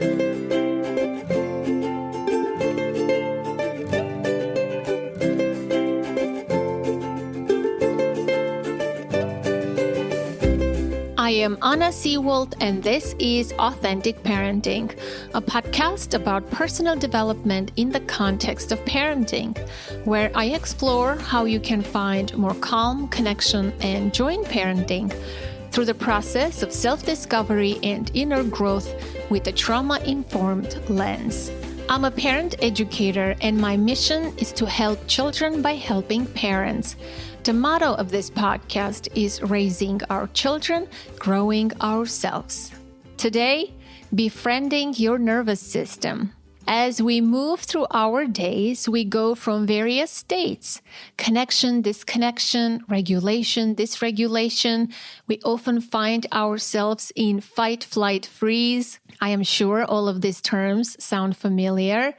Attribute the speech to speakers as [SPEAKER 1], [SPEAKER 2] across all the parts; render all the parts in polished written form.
[SPEAKER 1] I am Anna Seawold, and this is Authentic Parenting, a podcast about personal development in the context of parenting, where I explore how you can find more calm, connection, and joy in parenting through the process of self-discovery and inner growth with a trauma-informed lens. I'm a parent educator, and my mission is to help children by helping parents. The motto of this podcast is raising our children, growing ourselves. Today, befriending your nervous system. As we move through our days, we go from various states: connection, disconnection, regulation, dysregulation. We often find ourselves in fight, flight, freeze. I am sure all of these terms sound familiar.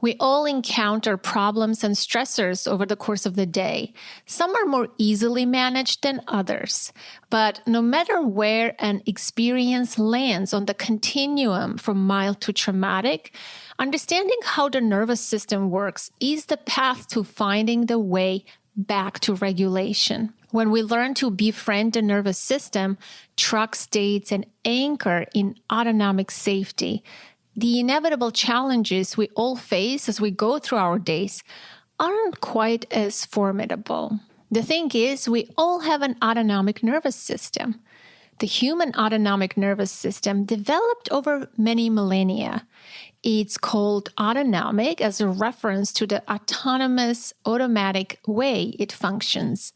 [SPEAKER 1] We all encounter problems and stressors over the course of the day. Some are more easily managed than others. But no matter where an experience lands on the continuum from mild to traumatic, understanding how the nervous system works is the path to finding the way back to regulation. When we learn to befriend the nervous system, track states, and anchor in autonomic safety, the inevitable challenges we all face as we go through our days aren't quite as formidable. The thing is, we all have an autonomic nervous system. The human autonomic nervous system developed over many millennia. It's called autonomic as a reference to the autonomous, automatic way it functions.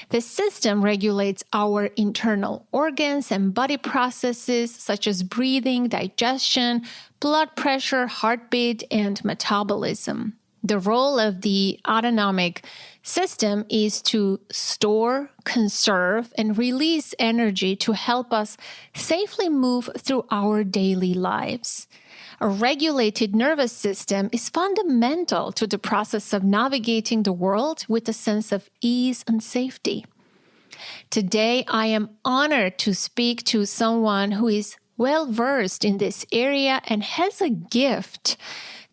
[SPEAKER 1] The system regulates our internal organs and body processes such as breathing, digestion, blood pressure, heartbeat, and metabolism. The role of the autonomic system is to store, conserve, and release energy to help us safely move through our daily lives. A regulated nervous system is fundamental to the process of navigating the world with a sense of ease and safety. Today, I am honored to speak to someone who is well-versed in this area and has a gift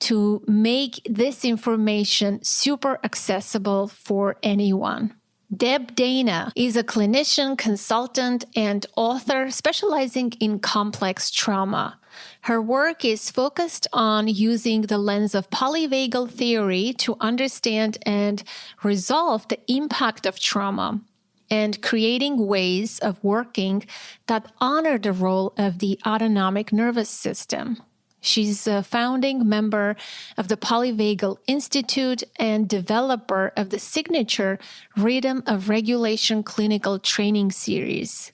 [SPEAKER 1] to make this information super accessible for anyone. Deb Dana is a clinician, consultant, and author specializing in complex trauma. Her work is focused on using the lens of polyvagal theory to understand and resolve the impact of trauma, and creating ways of working that honor the role of the autonomic nervous system. She's a founding member of the Polyvagal Institute and developer of the signature Rhythm of Regulation clinical training series.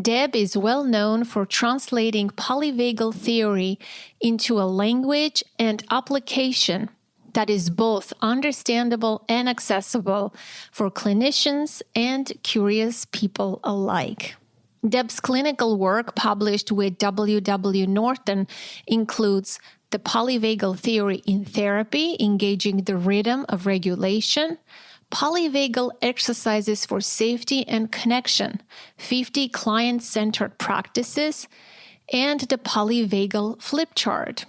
[SPEAKER 1] Deb is well known for translating polyvagal theory into a language and application that is both understandable and accessible for clinicians and curious people alike. Deb's clinical work published with W.W. Norton includes The Polyvagal Theory in Therapy, Engaging the Rhythm of Regulation, Polyvagal Exercises for Safety and Connection, 50 Client-Centered Practices, and The Polyvagal Flip Chart.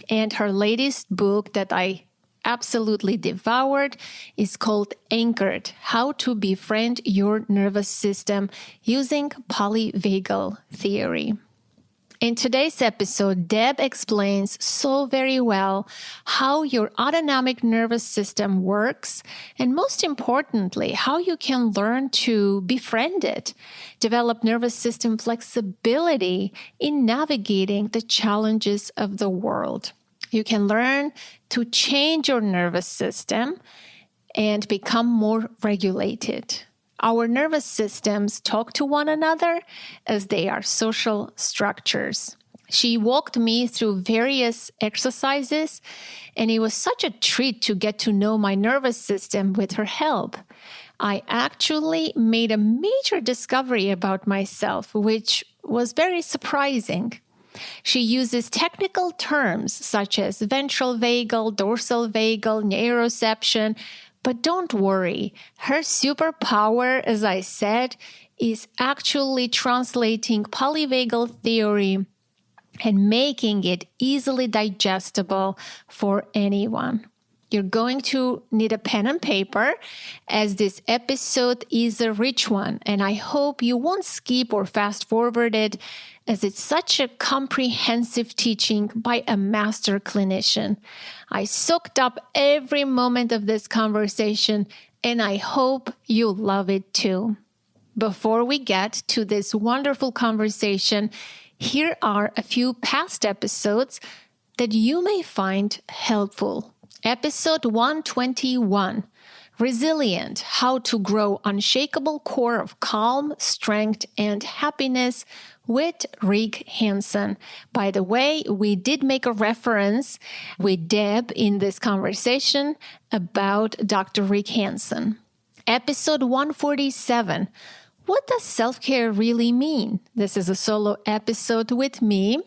[SPEAKER 1] And her latest book that I absolutely devoured is called Anchored: How to Befriend Your Nervous System Using Polyvagal Theory. In today's episode, Deb explains so very well how your autonomic nervous system works, and most importantly, how you can learn to befriend it, develop nervous system flexibility in navigating the challenges of the world. You can learn to change your nervous system and become more regulated. Our nervous systems talk to one another as they are social structures. She walked me through various exercises, and it was such a treat to get to know my nervous system with her help. I actually made a major discovery about myself, which was very surprising. She uses technical terms such as ventral vagal, dorsal vagal, neuroception, but don't worry, her superpower, as I said, is actually translating polyvagal theory and making it easily digestible for anyone. You're going to need a pen and paper, as this episode is a rich one, and I hope you won't skip or fast forward it, as it's such a comprehensive teaching by a master clinician. I soaked up every moment of this conversation, and I hope you'll love it too. Before we get to this wonderful conversation, here are a few past episodes that you may find helpful. Episode 121, Resilient, How to Grow Unshakable Core of Calm, Strength, and Happiness with Rick Hansen. By the way, we did make a reference with Deb in this conversation about Dr. Rick Hansen. Episode 147, What does self-care really mean? This is a solo episode with me.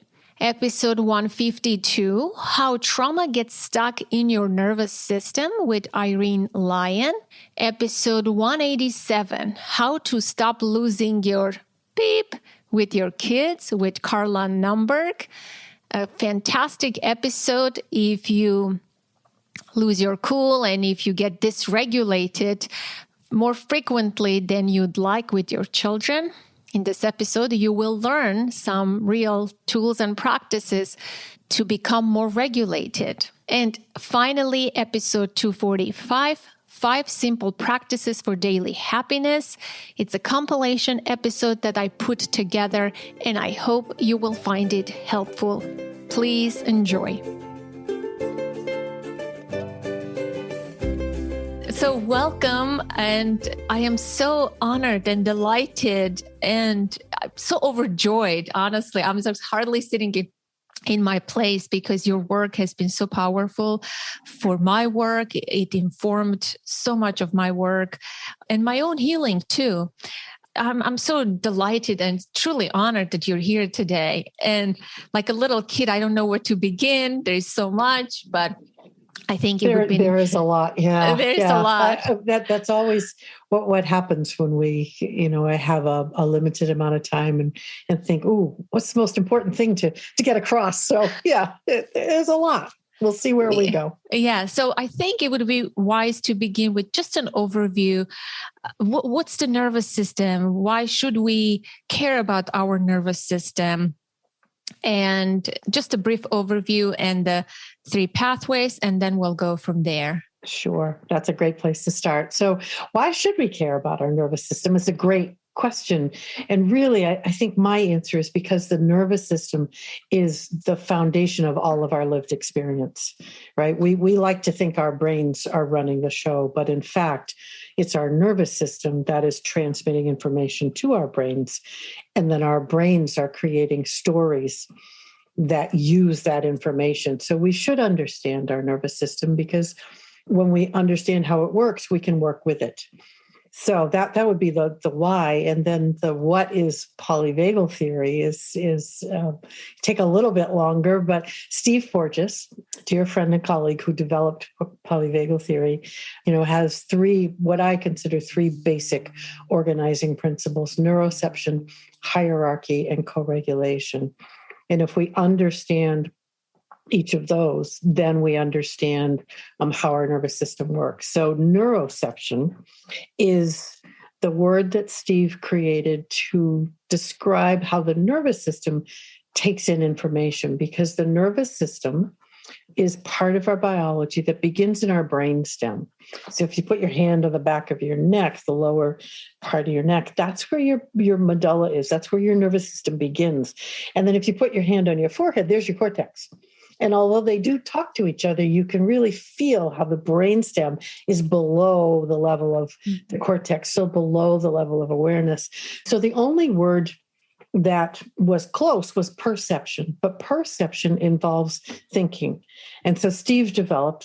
[SPEAKER 1] Episode 152, How Trauma Gets Stuck in Your Nervous System with Irene Lyon. Episode 187, How to Stop Losing Your Beep with Your Kids with Carla Numberg. A fantastic episode if you lose your cool and if you get dysregulated more frequently than you'd like with your children. In this episode, you will learn some real tools and practices to become more regulated. And finally, episode 245, 5 Simple Practices for Daily Happiness. It's a compilation episode that I put together, and I hope you will find it helpful. Please enjoy. So welcome, and I am so honored and delighted and so overjoyed, honestly. I'm just hardly sitting in my place because your work has been so powerful for my work. It informed so much of my work and my own healing too. I'm so delighted and truly honored that you're here today. And like a little kid, I don't know where to begin. There's so much, but I think
[SPEAKER 2] there is a lot. Yeah.
[SPEAKER 1] There's a lot.
[SPEAKER 2] That's always what happens when we, I have a limited amount of time and think, ooh, what's the most important thing to get across? So yeah, there's a lot. We'll see where we go.
[SPEAKER 1] Yeah. So I think it would be wise to begin with just an overview. What's the nervous system? Why should we care about our nervous system? And just a brief overview and the 3 pathways, and then we'll go from there.
[SPEAKER 2] Sure. That's a great place to start. So why should we care about our nervous system? It's a great question. And really, I think my answer is because the nervous system is the foundation of all of our lived experience, right? We like to think our brains are running the show, but in fact, it's our nervous system that is transmitting information to our brains. And then our brains are creating stories that use that information. So we should understand our nervous system, because when we understand how it works, we can work with it. So that would be the why. And then the what is polyvagal theory is take a little bit longer, but Steve Porges, dear friend and colleague who developed polyvagal theory, has 3, what I consider 3 basic organizing principles: neuroception, hierarchy, and co-regulation. And if we understand each of those, then we understand how our nervous system works. So neuroception is the word that Steve created to describe how the nervous system takes in information, because the nervous system is part of our biology that begins in our brainstem. So if you put your hand on the back of your neck, the lower part of your neck, that's where your medulla is. That's where your nervous system begins. And then if you put your hand on your forehead, there's your cortex. And although they do talk to each other, you can really feel how the brainstem is below the level of the cortex, so below the level of awareness. So the only word that was close was perception, but perception involves thinking. And so Steve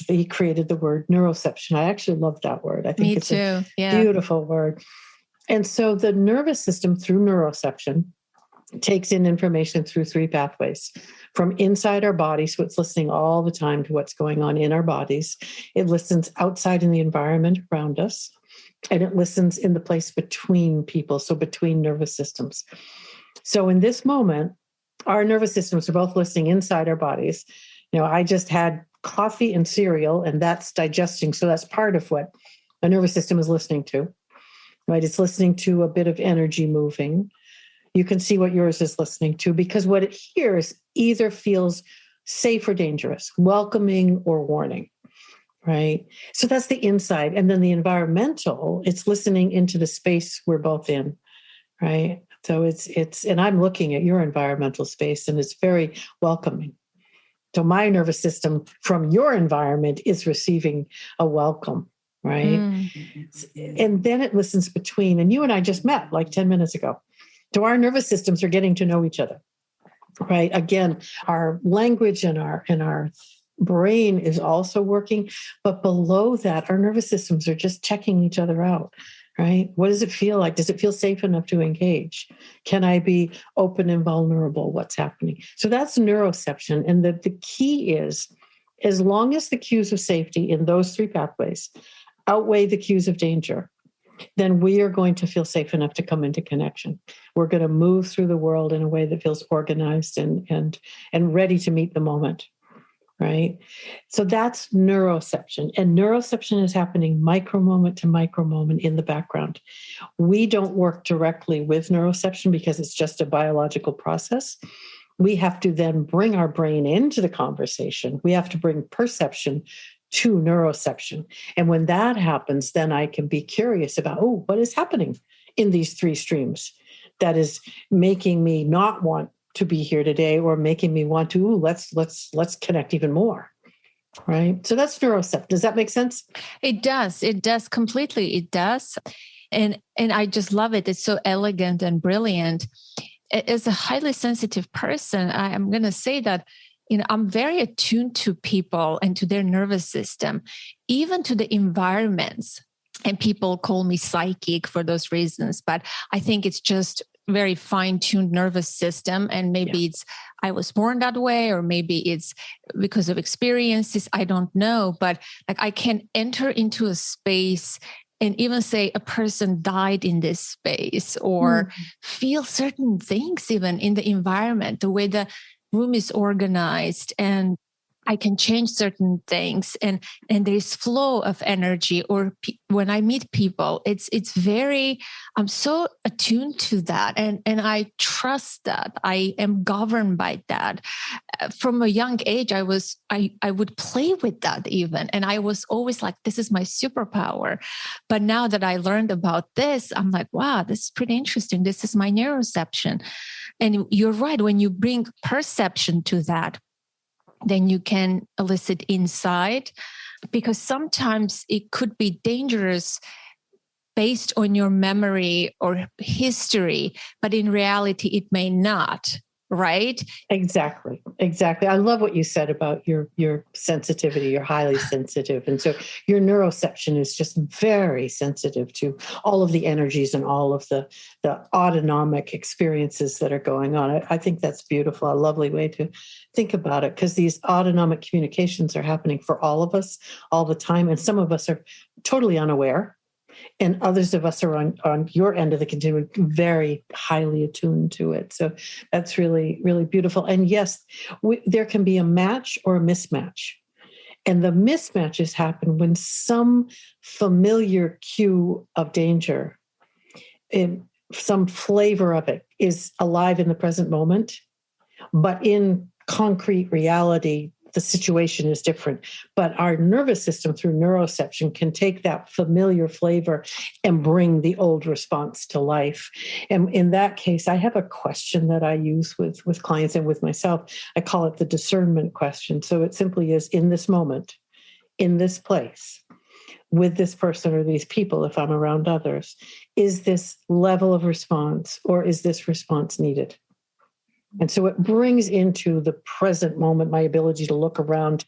[SPEAKER 2] he created the word neuroception. I actually love that word. I think it's a beautiful word. And so the nervous system, through neuroception, takes in information through 3 pathways. From inside our bodies, so it's listening all the time to what's going on in our bodies. It listens outside in the environment around us, and it listens in the place between people, so between nervous systems. So in this moment, our nervous systems are both listening inside our bodies. I just had coffee and cereal, and that's digesting. So that's part of what a nervous system is listening to, right? It's listening to a bit of energy moving. You can see what yours is listening to, because what it hears either feels safe or dangerous, welcoming or warning, right? So that's the inside. And then the environmental, it's listening into the space we're both in, right? So it's, and I'm looking at your environmental space, and it's very welcoming. So my nervous system from your environment is receiving a welcome, right? And then it listens between, and you and I just met like 10 minutes ago. So our nervous systems are getting to know each other, right? Again, our language and our brain is also working, but below that, our nervous systems are just checking each other out, right? What does it feel like? Does it feel safe enough to engage? Can I be open and vulnerable? What's happening? So that's neuroception. And the key is, as long as the cues of safety in those three pathways outweigh the cues of danger, then we are going to feel safe enough to come into connection. We're going to move through the world in a way that feels organized and ready to meet the moment, right? So that's neuroception. And neuroception is happening micro moment to micro moment in the background. We don't work directly with neuroception because it's just a biological process. We have to then bring our brain into the conversation. We have to bring perception to neuroception. And when that happens, then I can be curious about, what is happening in these three streams that is making me not want to be here today, or making me want to, let's connect even more. Right. So that's neuroception. Does that make sense?
[SPEAKER 1] It does. It does completely. It does. And I just love it. It's so elegant and brilliant. As a highly sensitive person, I'm going to say that I'm very attuned to people and to their nervous system, even to the environments. And people call me psychic for those reasons. But I think it's just very fine-tuned nervous system. And maybe it's I was born that way, or maybe it's because of experiences. I don't know. But like I can enter into a space and even say a person died in this space, or feel certain things even in the environment, the way the room is organized, and I can change certain things, and there's flow of energy. Or when I meet people, it's very, I'm so attuned to that, and I trust that. I am governed by that. From a young age, I would play with that even, and I was always like, this is my superpower. But now that I learned about this, I'm like, wow, this is pretty interesting. This is my neuroception. And you're right, when you bring perception to that, then you can elicit insight, because sometimes it could be dangerous based on your memory or history, but in reality, it may not. Right?
[SPEAKER 2] Exactly. I love what you said about your sensitivity. You're highly sensitive. And so your neuroception is just very sensitive to all of the energies and all of the autonomic experiences that are going on. I think that's beautiful. A lovely way to think about it, because these autonomic communications are happening for all of us all the time. And some of us are totally unaware. And others of us are on your end of the continuum, very highly attuned to it. So that's really, really beautiful. And yes, there can be a match or a mismatch. And the mismatches happen when some familiar cue of danger, some flavor of it is alive in the present moment, but in concrete reality, the situation is different. But our nervous system through neuroception can take that familiar flavor and bring the old response to life. And in that case, I have a question that I use with clients and with myself. I call it the discernment question. So it simply is, in this moment, in this place, with this person or these people, if I'm around others, is this level of response, or is this response needed? And so it brings into the present moment my ability to look around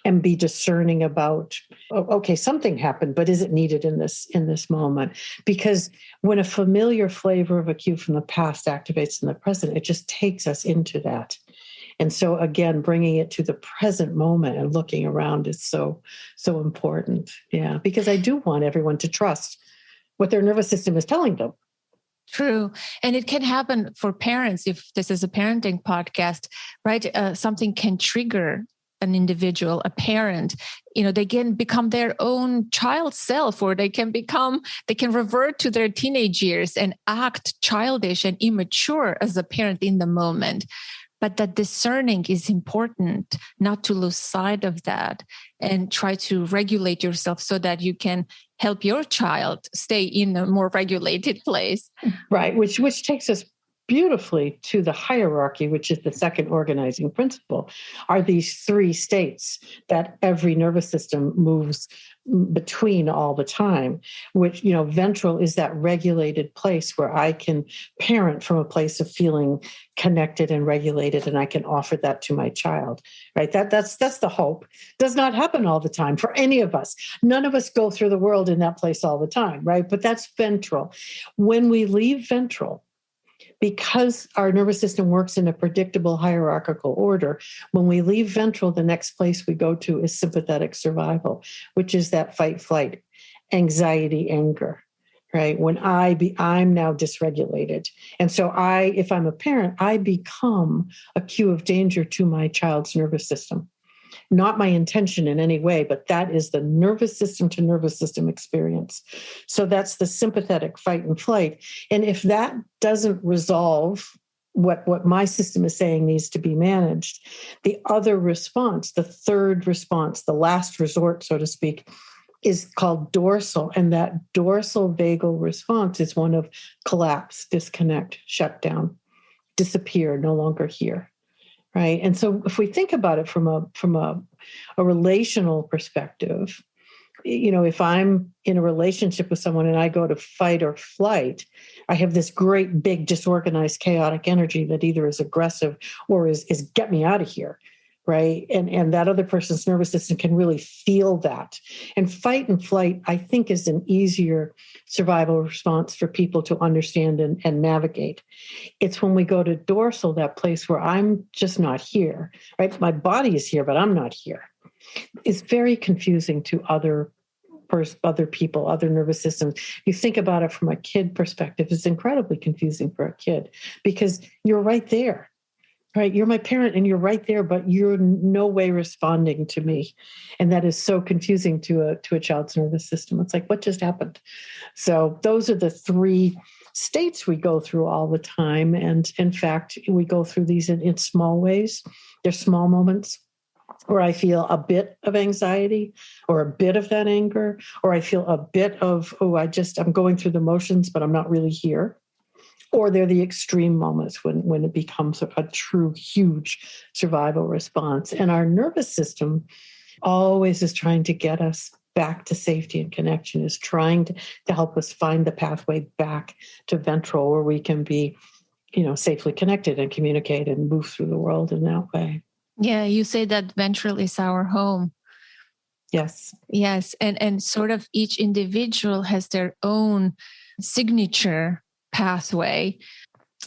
[SPEAKER 2] and be discerning about, okay, something happened, but is it needed in this moment? Because when a familiar flavor of a cue from the past activates in the present, it just takes us into that. And so again, bringing it to the present moment and looking around is so important. Yeah, because I do want everyone to trust what their nervous system is telling them.
[SPEAKER 1] True. And it can happen for parents if this is a parenting podcast, right? Something can trigger an individual, a parent. They can become their own child self, or they can revert to their teenage years and act childish and immature as a parent in the moment. But that discerning is important, not to lose sight of that and try to regulate yourself so that you can help your child stay in a more regulated place.
[SPEAKER 2] Right, which takes us beautifully to the hierarchy, which is the second organizing principle, are these three states that every nervous system moves between all the time, which, ventral is that regulated place where I can parent from a place of feeling connected and regulated, and I can offer that to my child, right? That's the hope. Does not happen all the time for any of us. None of us go through the world in that place all the time, right? But that's ventral. When we leave ventral, because our nervous system works in a predictable hierarchical order, when we leave ventral, the next place we go to is sympathetic survival, which is that fight, flight, anxiety, anger, right? When I'm now dysregulated. And so if I'm a parent, I become a cue of danger to my child's nervous system. Not my intention in any way, but that is the nervous system to nervous system experience. So that's the sympathetic fight and flight. And if that doesn't resolve what my system is saying needs to be managed, the other response, the third response, the last resort, so to speak, is called dorsal. And that dorsal vagal response is one of collapse, disconnect, shut down, disappear, no longer here. Right. And so if we think about it from a relational perspective, if I'm in a relationship with someone and I go to fight or flight, I have this great, big, disorganized, chaotic energy that either is aggressive or is get me out of here. Right. And that other person's nervous system can really feel that. And fight and flight, I think, is an easier survival response for people to understand and navigate. It's when we go to dorsal, that place where I'm just not here, right? My body is here, but I'm not here. It's very confusing to other people, other nervous systems. You think about it from a kid perspective, it's incredibly confusing for a kid because you're right there. Right, you're my parent and you're right there, but you're no way responding to me. And that is so confusing to a child's nervous system. It's like, what just happened? So those are the three states we go through all the time. And in fact, we go through these in small ways. There's small moments where I feel a bit of anxiety or a bit of that anger, or I feel a bit of, I'm going through the motions, but I'm not really here. Or they're the extreme moments when it becomes a true, huge survival response. And our nervous system always is trying to get us back to safety and connection, is trying to help us find the pathway back to ventral where we can be, safely connected and communicate and move through the world in that way.
[SPEAKER 1] Yeah, you say that ventral is our home.
[SPEAKER 2] Yes.
[SPEAKER 1] Yes. And sort of each individual has their own signature pathway.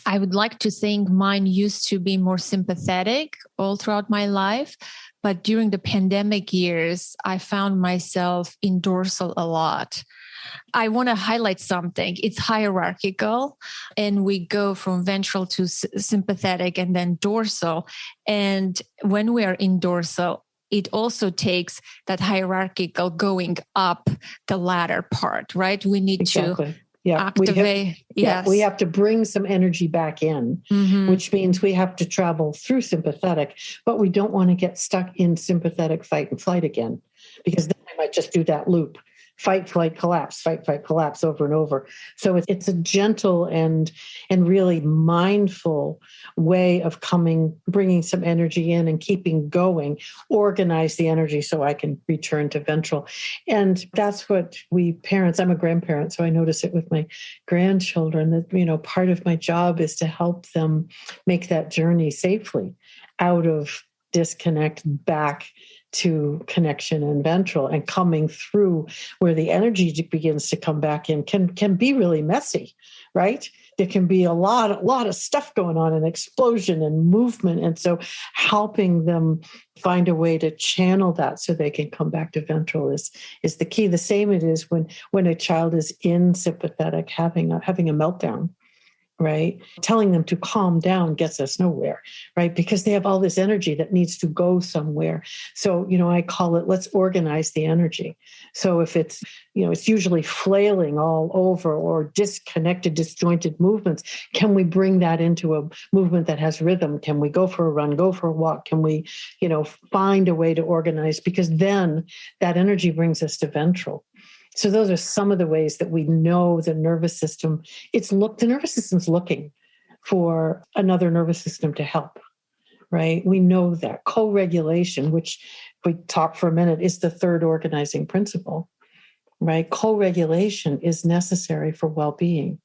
[SPEAKER 1] I would like to think mine used to be more sympathetic all throughout my life, but during the pandemic years, I found myself in dorsal a lot. I want to highlight something. It's hierarchical, and we go from ventral to sympathetic and then dorsal. And when we are in dorsal, it also takes that hierarchical going up the ladder part, right? We need to activate.
[SPEAKER 2] We have to bring some energy back in, which means we have to travel through sympathetic, but we don't want to get stuck in sympathetic fight and flight again, because then I might just do that loop. Fight, flight, collapse, fight, fight, collapse over and over. So it's a gentle and really mindful way of bringing some energy in and keeping going, organize the energy so I can return to ventral. And that's what we parents, I'm a grandparent, so I notice it with my grandchildren that, part of my job is to help them make that journey safely out of disconnect back to connection and ventral, and coming through where the energy begins to come back in can be really messy, right? There can be a lot of stuff going on, and explosion and movement. And so helping them find a way to channel that so they can come back to ventral is the key. The same it is when a child is in sympathetic having a meltdown. right? Telling them to calm down gets us nowhere, right? Because they have all this energy that needs to go somewhere. So, I call it, let's organize the energy. So if it's, it's usually flailing all over or disconnected, disjointed movements, can we bring that into a movement that has rhythm? Can we go for a run, go for a walk? Can we, find a way to organize? Because then that energy brings us to ventral. So those are some of the ways that we know the nervous system, the nervous system's looking for another nervous system to help, right? We know that co-regulation, which if we talk for a minute, is the third organizing principle, right? Co-regulation is necessary for well-being,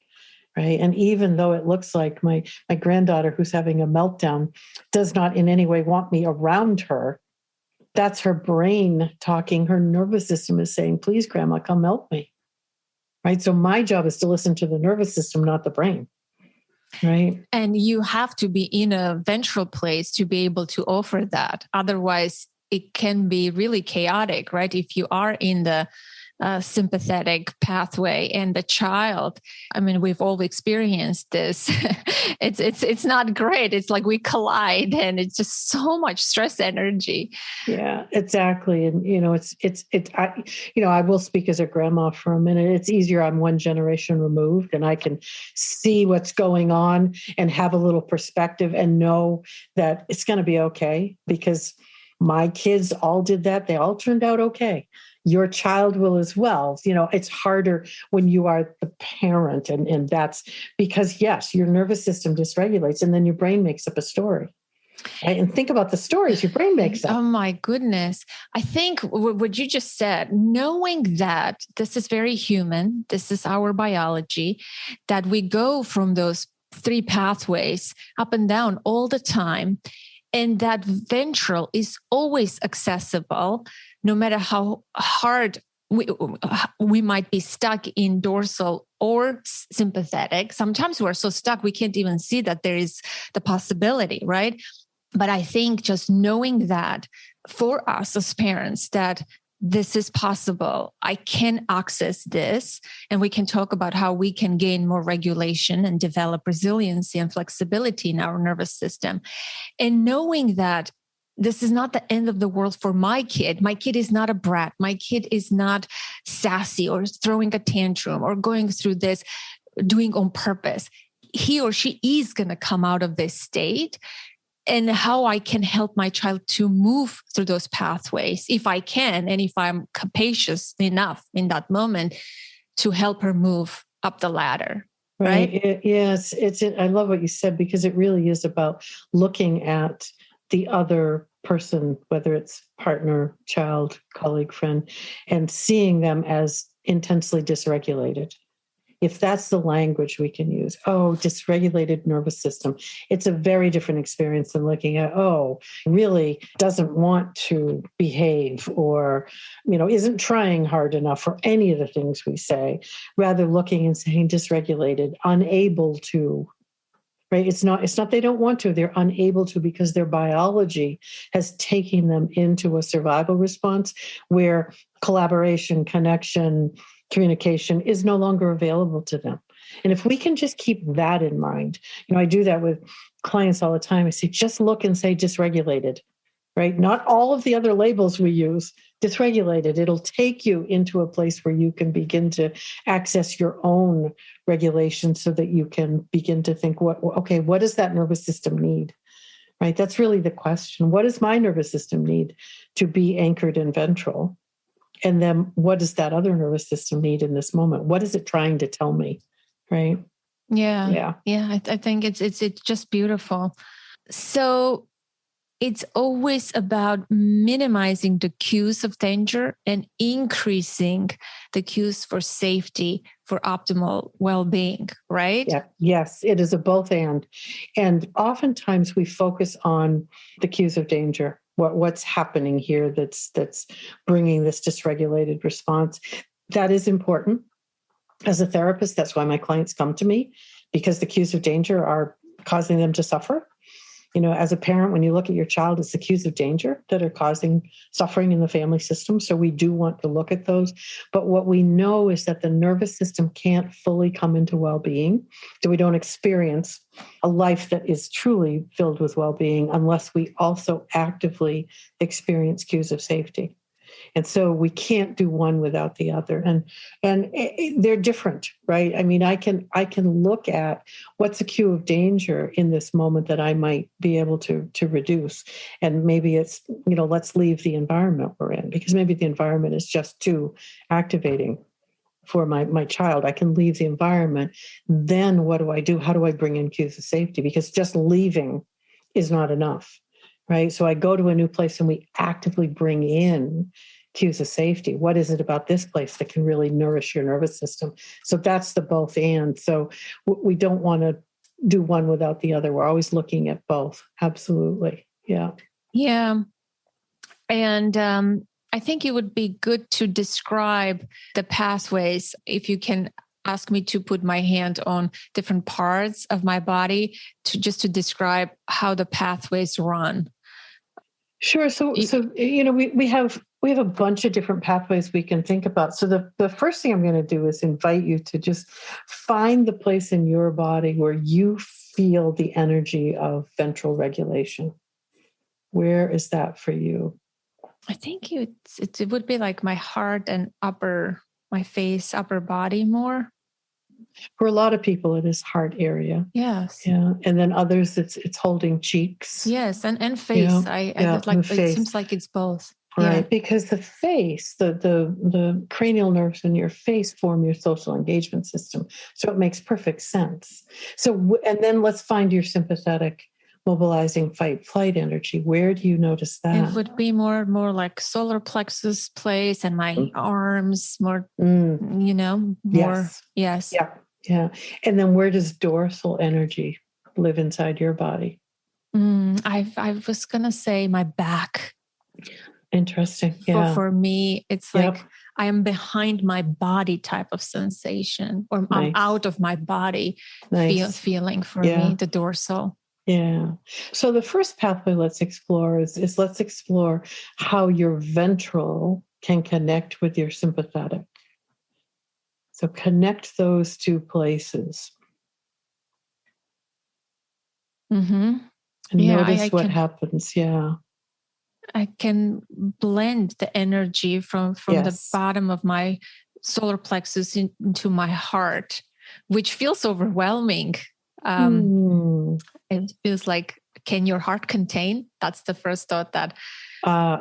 [SPEAKER 2] right? And even though it looks like my granddaughter who's having a meltdown does not in any way want me around her, that's her brain talking. Her nervous system is saying, please, Grandma, come help me. Right. So my job is to listen to the nervous system, not the brain. Right.
[SPEAKER 1] And you have to be in a ventral place to be able to offer that. Otherwise, it can be really chaotic, right? If you are in the sympathetic pathway and the child, we've all experienced this. It's not great. It's like we collide and it's just so much stress energy.
[SPEAKER 2] Yeah, exactly. And, I will speak as a grandma for a minute. It's easier. I'm one generation removed and I can see what's going on and have a little perspective and know that it's going to be okay because my kids all did that. They all turned out okay. Your child will as well. It's harder when you are the parent. And that's because, yes, your nervous system dysregulates and then your brain makes up a story. Right? And think about the stories your brain makes up.
[SPEAKER 1] Oh, my goodness. I think what you just said, knowing that this is very human, this is our biology, that we go from those three pathways up and down all the time, and that ventral is always accessible, no matter how hard we might be stuck in dorsal or sympathetic. Sometimes we're so stuck, we can't even see that there is the possibility, right? But I think just knowing that for us as parents, that this is possible, I can access this, and we can talk about how we can gain more regulation and develop resiliency and flexibility in our nervous system. And knowing that this is not the end of the world for my kid. My kid is not a brat. My kid is not sassy or throwing a tantrum or going through this, doing on purpose. He or she is going to come out of this state. And how I can help my child to move through those pathways, if I can, and if I'm capacious enough in that moment to help her move up the ladder. Right?
[SPEAKER 2] Yes. I love what you said, because it really is about looking at the other person, whether it's partner, child, colleague, friend, and seeing them as intensely dysregulated. If that's the language we can use, dysregulated nervous system, it's a very different experience than looking at, really doesn't want to behave or, isn't trying hard enough for any of the things we say, rather looking and saying dysregulated, unable to, right? It's not they don't want to, they're unable to because their biology has taken them into a survival response where collaboration, connection, communication is no longer available to them. And if we can just keep that in mind, I do that with clients all the time. I say, just look and say dysregulated, right? Not all of the other labels we use, dysregulated. It'll take you into a place where you can begin to access your own regulation so that you can begin to think, what does that nervous system need? Right? That's really the question. What does my nervous system need to be anchored in ventral? And then what does that other nervous system need in this moment? What is it trying to tell me? Right?
[SPEAKER 1] Yeah. I think it's just beautiful. So it's always about minimizing the cues of danger and increasing the cues for safety for optimal well-being, right?
[SPEAKER 2] Yeah. Yes, it is a both and. And oftentimes we focus on the cues of danger. What's happening here that's bringing this dysregulated response. That is important. As a therapist, that's why my clients come to me, because the cues of danger are causing them to suffer. As a parent, when you look at your child, it's the cues of danger that are causing suffering in the family system. So we do want to look at those. But what we know is that the nervous system can't fully come into well-being, so we don't experience a life that is truly filled with well-being unless we also actively experience cues of safety. And so we can't do one without the other. And they're different, right? I mean, I can look at what's a cue of danger in this moment that I might be able to reduce. And maybe it's, let's leave the environment we're in, because maybe the environment is just too activating for my child. I can leave the environment. Then what do I do? How do I bring in cues of safety? Because just leaving is not enough. Right. So I go to a new place and we actively bring in cues of safety. What is it about this place that can really nourish your nervous system? So that's the both and. So we don't want to do one without the other. We're always looking at both. Absolutely. Yeah.
[SPEAKER 1] Yeah. And I think it would be good to describe the pathways. If you can ask me to put my hand on different parts of my body to describe how the pathways run.
[SPEAKER 2] Sure. So we have a bunch of different pathways we can think about. So the first thing I'm going to do is invite you to just find the place in your body where you feel the energy of ventral regulation. Where is that for you?
[SPEAKER 1] I think it would be like my heart and my face, upper body more.
[SPEAKER 2] For a lot of people, it is heart area.
[SPEAKER 1] Yes.
[SPEAKER 2] Yeah. And then others, it's holding cheeks.
[SPEAKER 1] Yes. And face. It seems like it's both.
[SPEAKER 2] Right.
[SPEAKER 1] Yeah.
[SPEAKER 2] Because the face, the cranial nerves in your face form your social engagement system. So it makes perfect sense. So, and then let's find your sympathetic mobilizing fight flight energy. Where do you notice that?
[SPEAKER 1] It would be more like solar plexus place and my arms more, more. Yes.
[SPEAKER 2] Yeah. Yeah. And then where does dorsal energy live inside your body?
[SPEAKER 1] I was going to say my back.
[SPEAKER 2] Interesting. Yeah.
[SPEAKER 1] For me, it's like I am behind my body type of sensation, or I'm out of my body feeling for me, the dorsal.
[SPEAKER 2] Yeah. So the first pathway let's explore is let's explore how your ventral can connect with your sympathetic. So connect those two places.
[SPEAKER 1] Mm-hmm.
[SPEAKER 2] And notice what happens. Yeah.
[SPEAKER 1] I can blend the energy from the bottom of my solar plexus into my heart, which feels overwhelming. It feels like, can your heart contain? That's the first thought that.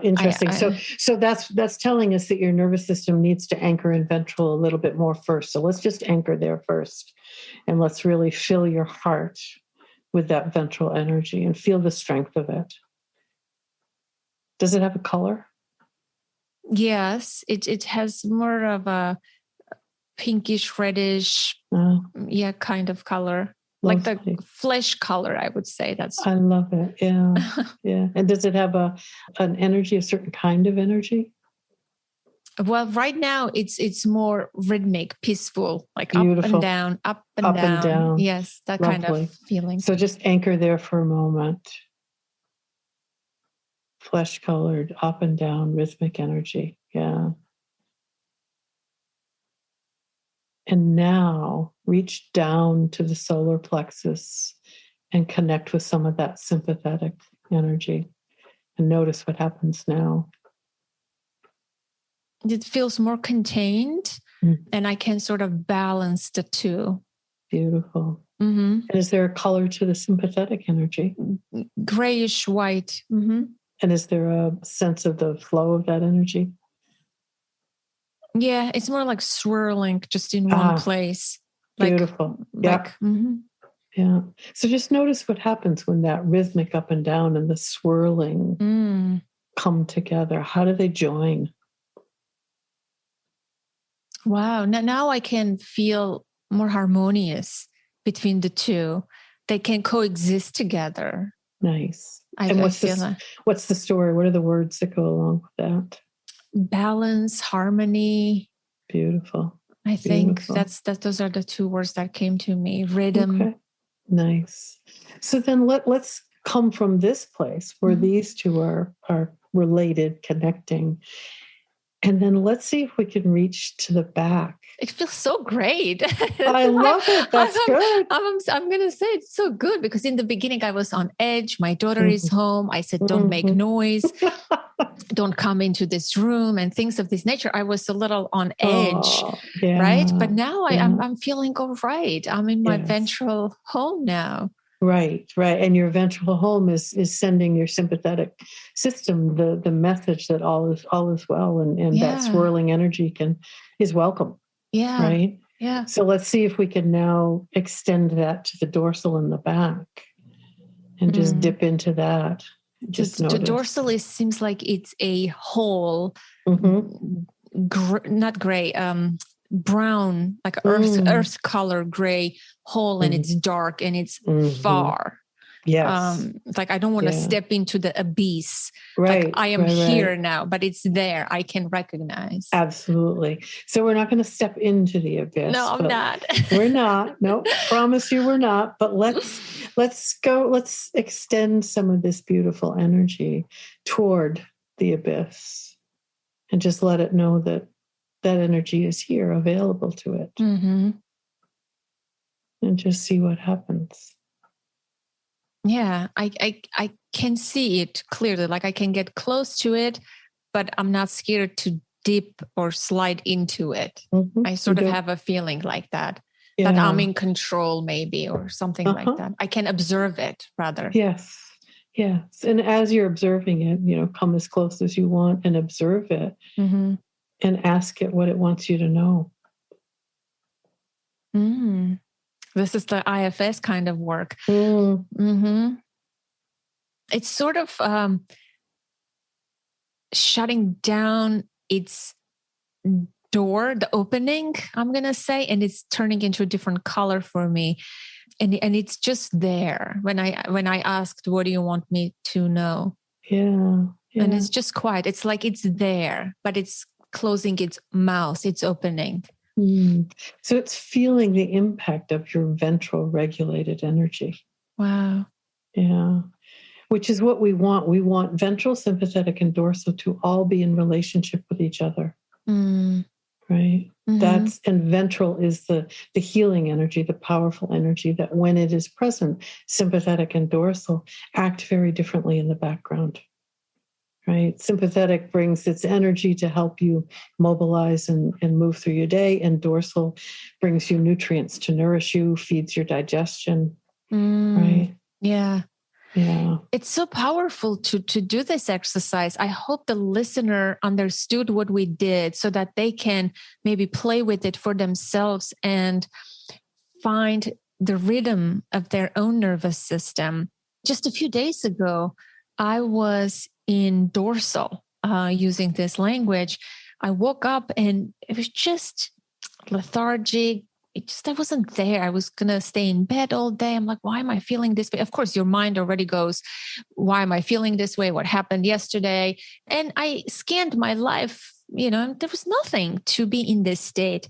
[SPEAKER 2] Interesting. So that's telling us that your nervous system needs to anchor in ventral a little bit more first. So let's just anchor there first, and let's really fill your heart with that ventral energy and feel the strength of it. Does it have a color?
[SPEAKER 1] Yes, it has more of a pinkish, reddish, kind of color. Lovely. Like the flesh color, I would say.
[SPEAKER 2] I love it. Yeah. Yeah. And does it have an energy, a certain kind of energy?
[SPEAKER 1] Well, right now it's more rhythmic, peaceful, like
[SPEAKER 2] beautiful.
[SPEAKER 1] Up and down, up and down. Yes, that
[SPEAKER 2] Lovely.
[SPEAKER 1] Kind of feeling.
[SPEAKER 2] So just anchor there for a moment. Flesh colored, up and down, rhythmic energy. Yeah. And now reach down to the solar plexus and connect with some of that sympathetic energy and notice what happens now.
[SPEAKER 1] It feels more contained and I can sort of balance the two.
[SPEAKER 2] Beautiful.
[SPEAKER 1] Mm-hmm.
[SPEAKER 2] And is there a color to the sympathetic energy?
[SPEAKER 1] Grayish white. Mm-hmm.
[SPEAKER 2] And is there a sense of the flow of that energy?
[SPEAKER 1] Yeah, it's more like swirling just in one place.
[SPEAKER 2] Beautiful. Yeah. So just notice what happens when that rhythmic up and down and the swirling come together. How do they join?
[SPEAKER 1] Wow. Now I can feel more harmonious between the two. They can coexist together.
[SPEAKER 2] Nice. What's the story? What are the words that go along with that?
[SPEAKER 1] Balance, harmony.
[SPEAKER 2] Beautiful.
[SPEAKER 1] I think those are the two words that came to me. Rhythm.
[SPEAKER 2] Okay. Nice. So then let's come from this place where these two are related, connecting. And then let's see if we can reach to the back.
[SPEAKER 1] It feels so great.
[SPEAKER 2] I love it. That's good.
[SPEAKER 1] I'm going to say it's so good because in the beginning I was on edge. My daughter is home. I said, don't make noise. Don't come into this room and things of this nature. I was a little on edge, right? But now I'm feeling all right. I'm in my ventral home now.
[SPEAKER 2] Right. And your ventral home is sending your sympathetic system the message that all is well, and that swirling energy is welcome.
[SPEAKER 1] Yeah.
[SPEAKER 2] Right.
[SPEAKER 1] Yeah.
[SPEAKER 2] So let's see if we can now extend that to the dorsal and the back, and just dip into that. Just
[SPEAKER 1] the dorsal seems like it's a whole, not gray, brown, like earth color gray hole, and it's dark and it's far.
[SPEAKER 2] Yes.
[SPEAKER 1] It's like I don't want to step into the abyss.
[SPEAKER 2] Right.
[SPEAKER 1] Like I am here now, but it's there. I can recognize.
[SPEAKER 2] Absolutely. So we're not going to step into the abyss.
[SPEAKER 1] No, I'm not.
[SPEAKER 2] We're not. No, promise you we're not. But let's go. Let's extend some of this beautiful energy toward the abyss, and just let it know that energy is here, available to it. And just see what happens.
[SPEAKER 1] Yeah, I can see it clearly. Like I can get close to it, but I'm not scared to dip or slide into it. I sort of have a feeling like that I'm in control maybe, or something like that. I can observe it rather.
[SPEAKER 2] Yes. And as you're observing it, come as close as you want and observe it, and ask it what it wants you to know.
[SPEAKER 1] This is the IFS kind of work. It's sort of shutting down its door, the opening, I'm going to say, and it's turning into a different color for me. And it's just there when I asked, what do you want me to know? Yeah. And it's just quiet. It's like it's there, but it's closing its mouth. It's opening.
[SPEAKER 2] So it's feeling the impact of your ventral regulated energy.
[SPEAKER 1] Wow.
[SPEAKER 2] Yeah. Which is what we want. We want ventral, sympathetic, and dorsal to all be in relationship with each other. Right? And ventral is the healing energy, the powerful energy that when it is present, sympathetic and dorsal act very differently in the background. Right? Sympathetic brings its energy to help you mobilize and move through your day. And dorsal brings you nutrients to nourish you, feeds your digestion. Right?
[SPEAKER 1] Yeah.
[SPEAKER 2] Yeah.
[SPEAKER 1] It's so powerful to do this exercise. I hope the listener understood what we did so that they can maybe play with it for themselves and find the rhythm of their own nervous system. Just a few days ago, I was in dorsal using this language. I woke up and it was just lethargic. I wasn't there. I was going to stay in bed all day. I'm like, why am I feeling this way? Of course, your mind already goes, why am I feeling this way? What happened yesterday? And I scanned my life, there was nothing to be in this state.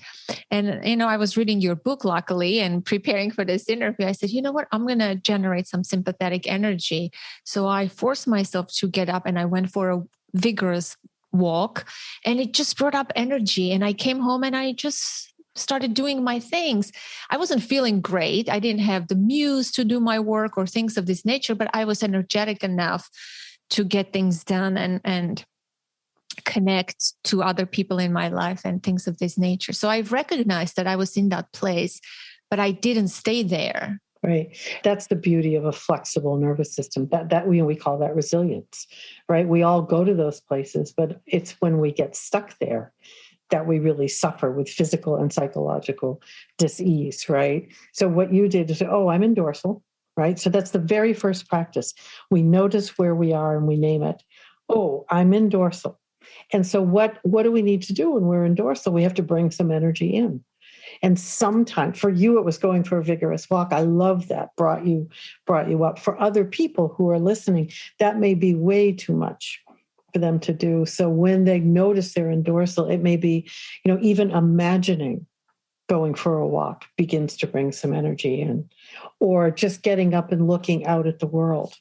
[SPEAKER 1] And, I was reading your book, luckily, and preparing for this interview. I said, you know what? I'm going to generate some sympathetic energy. So I forced myself to get up and I went for a vigorous walk, and it just brought up energy. And I came home and I just started doing my things. I wasn't feeling great. I didn't have the muse to do my work or things of this nature, but I was energetic enough to get things done and connect to other people in my life and things of this nature. So I recognized that I was in that place, but I didn't stay there.
[SPEAKER 2] Right. That's the beauty of a flexible nervous system. That we call that resilience, right? We all go to those places, but it's when we get stuck there that we really suffer with physical and psychological dis-ease, right? So what you did is, I'm in dorsal, right? So that's the very first practice. We notice where we are and we name it. I'm in dorsal. And so what do we need to do when we're in dorsal? We have to bring some energy in. And sometimes, for you, it was going for a vigorous walk. I love that, brought you up. For other people who are listening, that may be way too much for them to do. So when they notice they're in dorsal, it may be, even imagining going for a walk begins to bring some energy in, or just getting up and looking out at the world,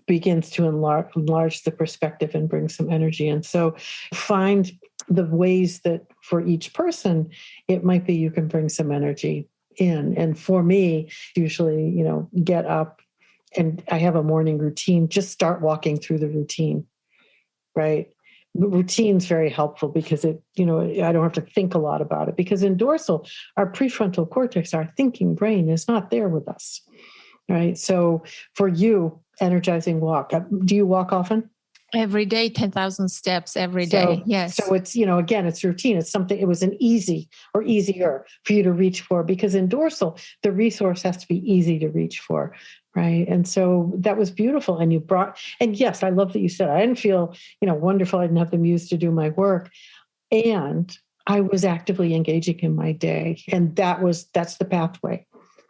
[SPEAKER 2] begins to enlarge the perspective and bring some energy in. So find the ways that for each person, it might be you can bring some energy in. And for me, usually, get up and I have a morning routine, just start walking through the routine, right? Routine's very helpful because I don't have to think a lot about it, because in dorsal, our prefrontal cortex, our thinking brain is not there with us, right? So for you, energizing walk, do you walk often?
[SPEAKER 1] Every day, 10,000 steps every day. Yes.
[SPEAKER 2] So it's, again, it's routine. It's something, it was an easy or easier for you to reach for, because in dorsal, the resource has to be easy to reach for. Right. And so that was beautiful. And yes, I love that you said, I didn't feel, wonderful. I didn't have the muse to do my work. And I was actively engaging in my day. And that's the pathway.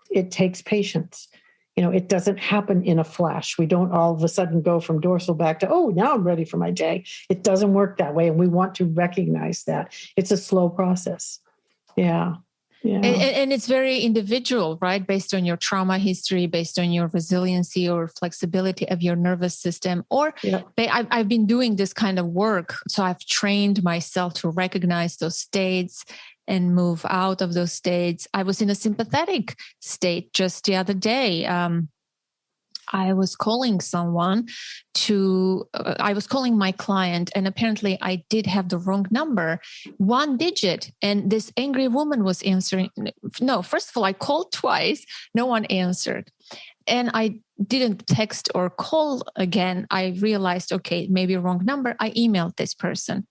[SPEAKER 2] It takes patience. It doesn't happen in a flash. We don't all of a sudden go from dorsal back to, oh, now I'm ready for my day. It doesn't work that way. And we want to recognize that. It's a slow process. Yeah. Yeah.
[SPEAKER 1] And it's very individual, right? Based on your trauma history, based on your resiliency or flexibility of your nervous system. Or I've been doing this kind of work. So I've trained myself to recognize those states and move out of those states. I was in a sympathetic state just the other day. I was calling I was calling my client, and apparently I did have the wrong number, 1 digit. And this angry woman was answering. No, first of all, I called twice. No one answered. And I didn't text or call again. I realized, okay, maybe wrong number. I emailed this person.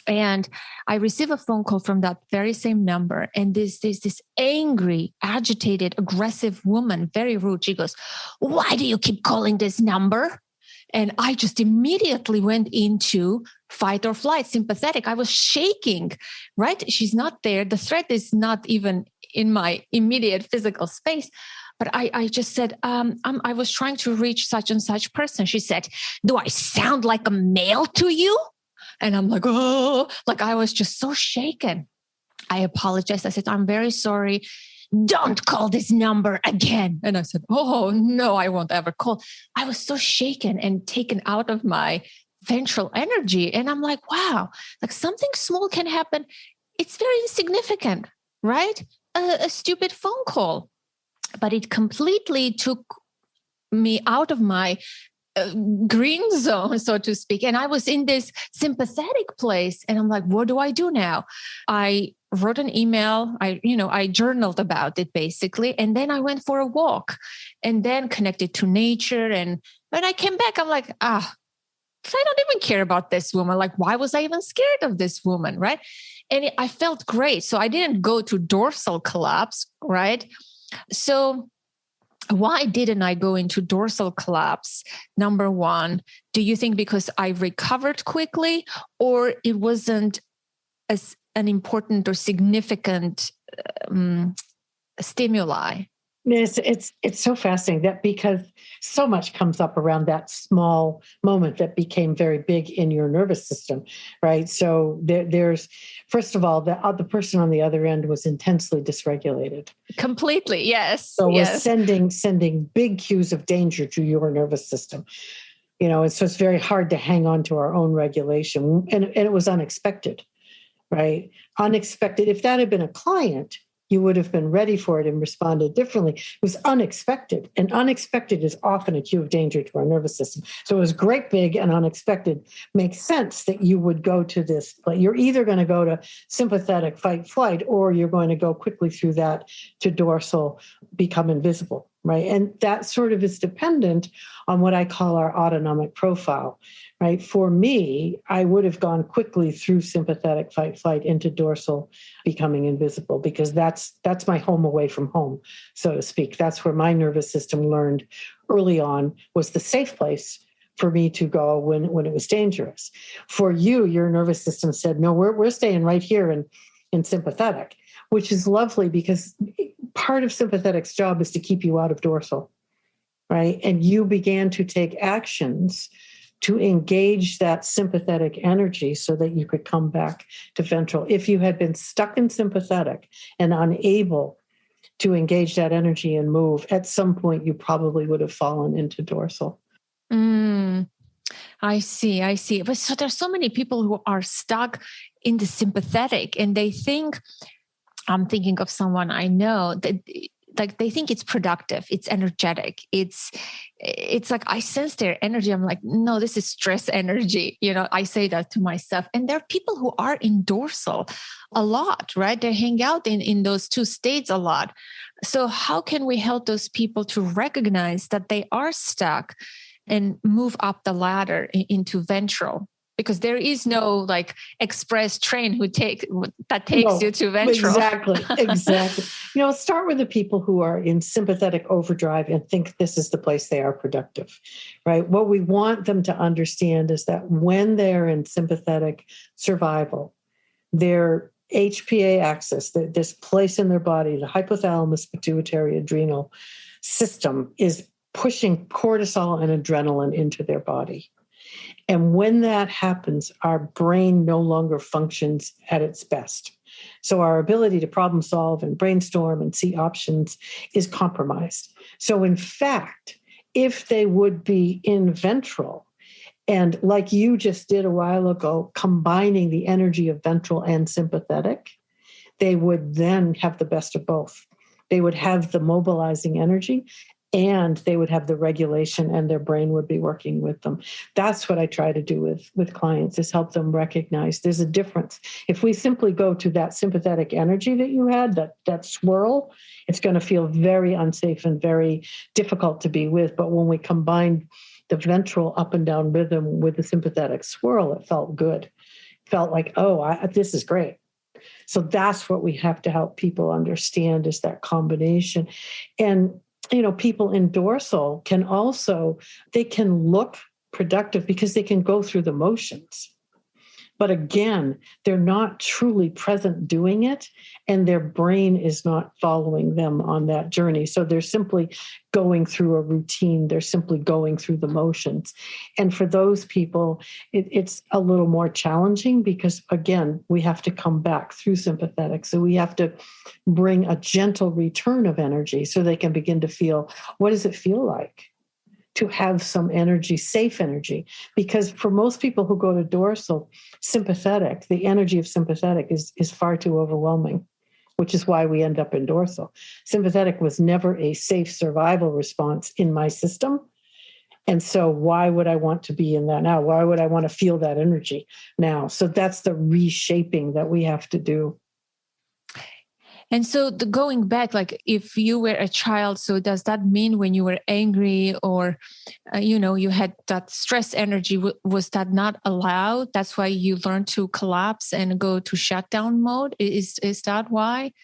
[SPEAKER 1] And I received a phone call from that very same number. And there's this angry, agitated, aggressive woman, very rude. She goes, "Why do you keep calling this number?" And I just immediately went into fight or flight, sympathetic. I was shaking, right? She's not there. The threat is not even in my immediate physical space. But I just said, I was trying to reach such and such person. She said, "Do I sound like a male to you?" And I'm like, oh, like I was just so shaken. I apologized. I said, "I'm very sorry. Don't call this number again." And I said, "Oh, no, I won't ever call." I was so shaken and taken out of my ventral energy. And I'm like, wow, like something small can happen. It's very insignificant, right? A stupid phone call. But it completely took me out of my green zone, so to speak. And I was in this sympathetic place. And I'm like, what do I do now? I wrote an email. I journaled about it basically. And then I went for a walk and then connected to nature. And when I came back, I'm like, I don't even care about this woman. Like, why was I even scared of this woman? Right. And I felt great. So I didn't go to dorsal collapse. Right. So why didn't I go into dorsal collapse? Number one, do you think because I recovered quickly, or it wasn't as an important or significant stimuli?
[SPEAKER 2] It's so fascinating that, because so much comes up around that small moment that became very big in your nervous system, right? So there's, first of all, the person on the other end was intensely dysregulated.
[SPEAKER 1] Completely, yes.
[SPEAKER 2] So it was sending big cues of danger to your nervous system. And so it's very hard to hang on to our own regulation. And it was unexpected, right? Unexpected. If that had been a client, you would have been ready for it and responded differently. It was unexpected, and unexpected is often a cue of danger to our nervous system. So it was great, big, and unexpected. Makes sense that you would go to this, but you're either going to go to sympathetic fight, flight, or you're going to go quickly through that to dorsal, become invisible, right? And that sort of is dependent on what I call our autonomic profile, right? For me, I would have gone quickly through sympathetic fight, flight into dorsal, becoming invisible, because that's my home away from home, so to speak. That's where my nervous system learned early on was the safe place for me to go when it was dangerous. For you, your nervous system said, no, we're staying right here in sympathetic, which is lovely, because part of sympathetic's job is to keep you out of dorsal, right? And you began to take actions to engage that sympathetic energy so that you could come back to ventral. If you had been stuck in sympathetic and unable to engage that energy and move, at some point you probably would have fallen into dorsal.
[SPEAKER 1] Mm, I see. I see. But so there's so many people who are stuck in the sympathetic, and they think, I'm thinking of someone I know that like they think it's productive, it's energetic, it's like I sense their energy. I'm like, no, this is stress energy. I say that to myself. And there are people who are in dorsal a lot, right? They hang out in those two states a lot. So how can we help those people to recognize that they are stuck and move up the ladder into ventral? Because there is no like express train that takes you to ventral.
[SPEAKER 2] Exactly. Start with the people who are in sympathetic overdrive and think this is the place they are productive, right? What we want them to understand is that when they're in sympathetic survival, their HPA axis, this place in their body, the hypothalamus pituitary adrenal system, is pushing cortisol and adrenaline into their body. And when that happens, our brain no longer functions at its best. So our ability to problem solve and brainstorm and see options is compromised. So in fact, if they would be in ventral, and like you just did a while ago, combining the energy of ventral and sympathetic, they would then have the best of both. They would have the mobilizing energy, and they would have the regulation, and their brain would be working with them. That's what I try to do with clients, is help them recognize there's a difference. If we simply go to that sympathetic energy that you had, that swirl, it's going to feel very unsafe and very difficult to be with. But when we combine the ventral up and down rhythm with the sympathetic swirl, it felt good. It felt like, this is great. So that's what we have to help people understand, is that combination. And people in dorsal can look productive because they can go through the motions. But again, they're not truly present doing it, and their brain is not following them on that journey. So they're simply going through a routine. They're simply going through the motions. And for those people, it's a little more challenging because, again, we have to come back through sympathetic. So we have to bring a gentle return of energy so they can begin to feel, what does it feel like to have some energy, safe energy? Because for most people who go to dorsal, sympathetic, the energy of sympathetic is far too overwhelming, which is why we end up in dorsal. Sympathetic was never a safe survival response in my system. And so why would I want to be in that now? Why would I want to feel that energy now? So that's the reshaping that we have to do.
[SPEAKER 1] And so going back, like if you were a child, so does that mean when you were angry or, you had that stress energy, was that not allowed? That's why you learned to collapse and go to shutdown mode? Is that why?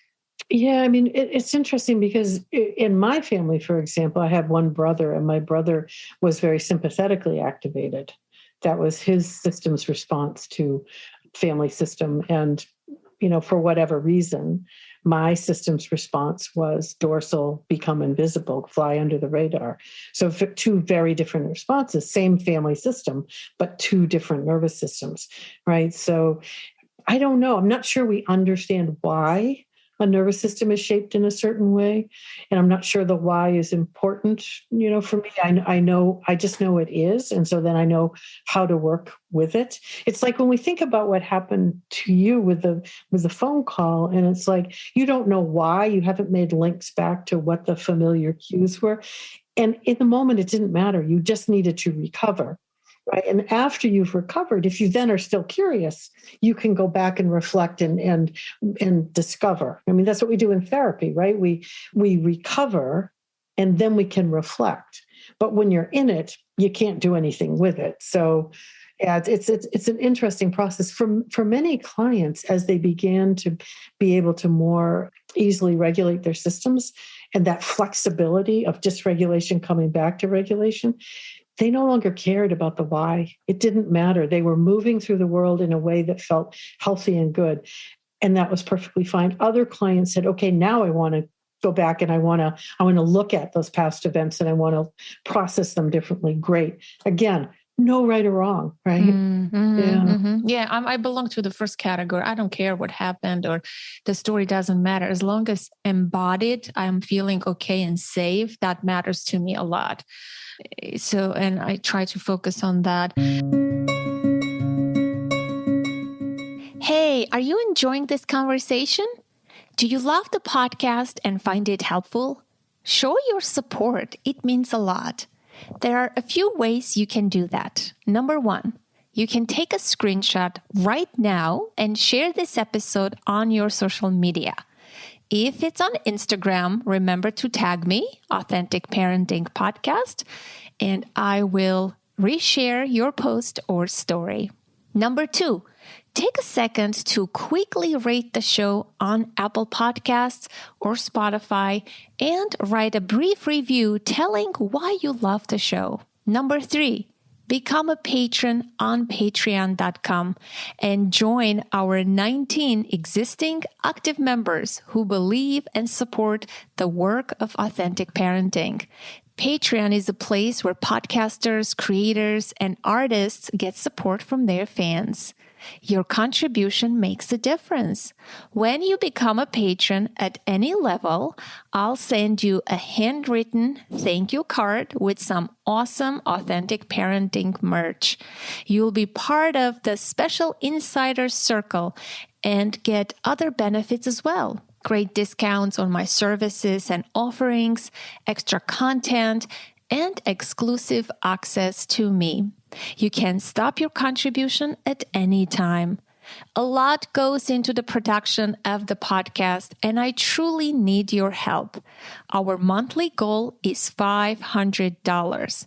[SPEAKER 2] Yeah, I mean, it's interesting because in my family, for example, I had one brother, and my brother was very sympathetically activated. That was his system's response to family system. And, for whatever reason, my system's response was dorsal, become invisible, fly under the radar. So two very different responses, same family system, but two different nervous systems, right? So I don't know. I'm not sure we understand why a nervous system is shaped in a certain way. And I'm not sure the why is important, for me. I just know it is. And so then I know how to work with it. It's like when we think about what happened to you with the phone call, and it's like, you don't know why, you haven't made links back to what the familiar cues were. And in the moment, it didn't matter. You just needed to recover. Right. And after you've recovered, if you then are still curious, you can go back and reflect and discover. I mean, that's what we do in therapy, right? We recover and then we can reflect. But when you're in it, you can't do anything with it. So yeah, it's an interesting process for many clients as they began to be able to more easily regulate their systems, and that flexibility of dysregulation coming back to regulation. They no longer cared about the why. It didn't matter. They were moving through the world in a way that felt healthy and good. And that was perfectly fine. Other clients said, okay, now I want to go back and I want to look at those past events and I want to process them differently. Great. Again, no right or wrong, right?
[SPEAKER 1] Yeah, I belong to the first category. I don't care what happened or the story doesn't matter. As long as embodied, I'm feeling okay and safe. That matters to me a lot. So, and I try to focus on that. Hey, are you enjoying this conversation? Do you love the podcast and find it helpful? Show your support. It means a lot. There are a few ways you can do that. Number one, you can take a screenshot right now and share this episode on your social media. If it's on Instagram, remember to tag me, Authentic Parenting Podcast, and I will reshare your post or story. Number two, take a second to quickly rate the show on Apple Podcasts or Spotify and write a brief review telling why you love the show. Number three, become a patron on patreon.com and join our 19 existing active members who believe and support the work of authentic parenting. Patreon is a place where podcasters, creators, and artists get support from their fans. Your contribution makes a difference. When you become a patron at any level, I'll send you a handwritten thank you card with some awesome authentic parenting merch. You'll be part of the special insider circle and get other benefits as well. Great discounts on my services and offerings, extra content, and exclusive access to me. You can stop your contribution at any time. A lot goes into the production of the podcast, and I truly need your help. Our monthly goal is $500.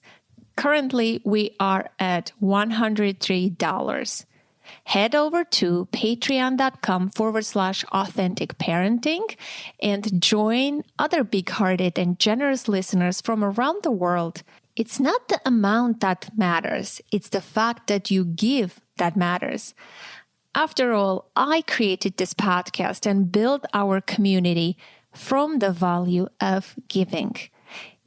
[SPEAKER 1] Currently, we are at $103. Head over to patreon.com/authentic parenting and join other big-hearted and generous listeners from around the world. It's not the amount that matters. It's the fact that you give that matters. After all, I created this podcast and built our community from the value of giving.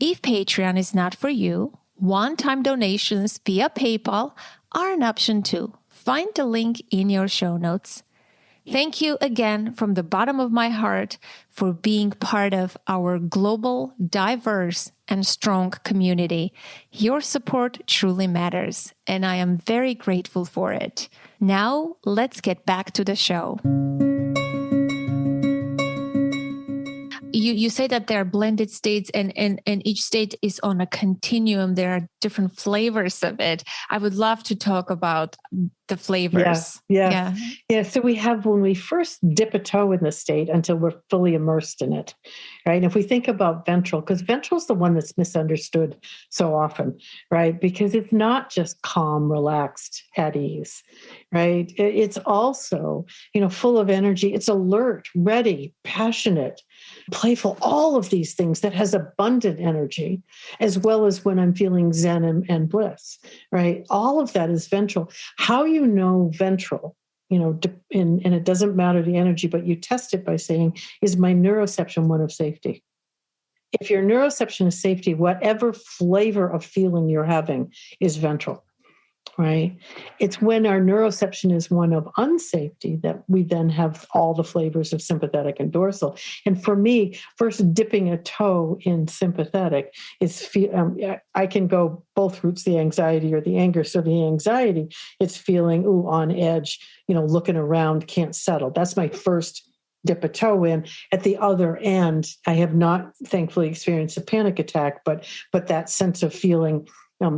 [SPEAKER 1] If Patreon is not for you, one-time donations via PayPal are an option too. Find the link in your show notes. Thank you again from the bottom of my heart for being part of our global, diverse, and strong community. Your support truly matters, and I am very grateful for it. Now, let's get back to the show. You say that there are blended states and each state is on a continuum. There are different flavors of it. I would love to talk about the flavors.
[SPEAKER 2] Yeah. So we have, when we first dip a toe in the state until we're fully immersed in it, right? And if we think about ventral, because ventral is the one that's misunderstood so often, right? Because it's not just calm, relaxed, at ease, right? It's also, full of energy. It's alert, ready, passionate, playful, all of these things that has abundant energy, as well as when I'm feeling zen and bliss, right? All of that is ventral. How you know ventral, and it doesn't matter the energy, but you test it by saying, is my neuroception one of safety? If your neuroception is safety, whatever flavor of feeling you're having is ventral. Right? It's when our neuroception is one of unsafety that we then have all the flavors of sympathetic and dorsal. And for me, first dipping a toe in sympathetic is I can go both routes, the anxiety or the anger. So the anxiety, it's feeling on edge, looking around, can't settle. That's my first dip a toe in. At the other end, I have not thankfully experienced a panic attack, but that sense of feeling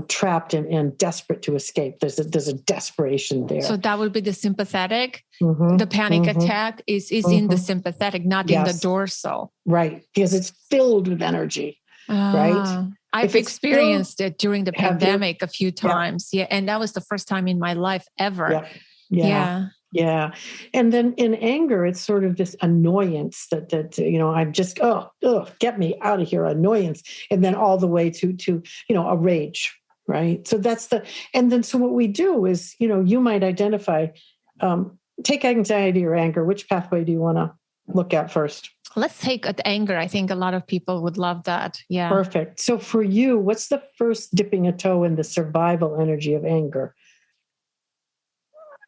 [SPEAKER 2] trapped and desperate to escape. There's a desperation there.
[SPEAKER 1] So that would be the sympathetic. The panic attack is in the sympathetic, not in the dorsal.
[SPEAKER 2] Right. Because it's filled with energy. Right.
[SPEAKER 1] I've experienced it during the pandemic a few times. Yeah. And that was the first time in my life ever. Yeah. And then in anger, it's sort of this annoyance that I'm just, get me out of here, annoyance. And then all the way to a rage, right? So so what we do is, you might identify, take anxiety or anger, which pathway do you want to
[SPEAKER 2] look at first?
[SPEAKER 1] Let's take at anger. I think a lot of people would love that. Yeah.
[SPEAKER 2] Perfect. So for you, what's the first dipping a toe in the survival energy of anger?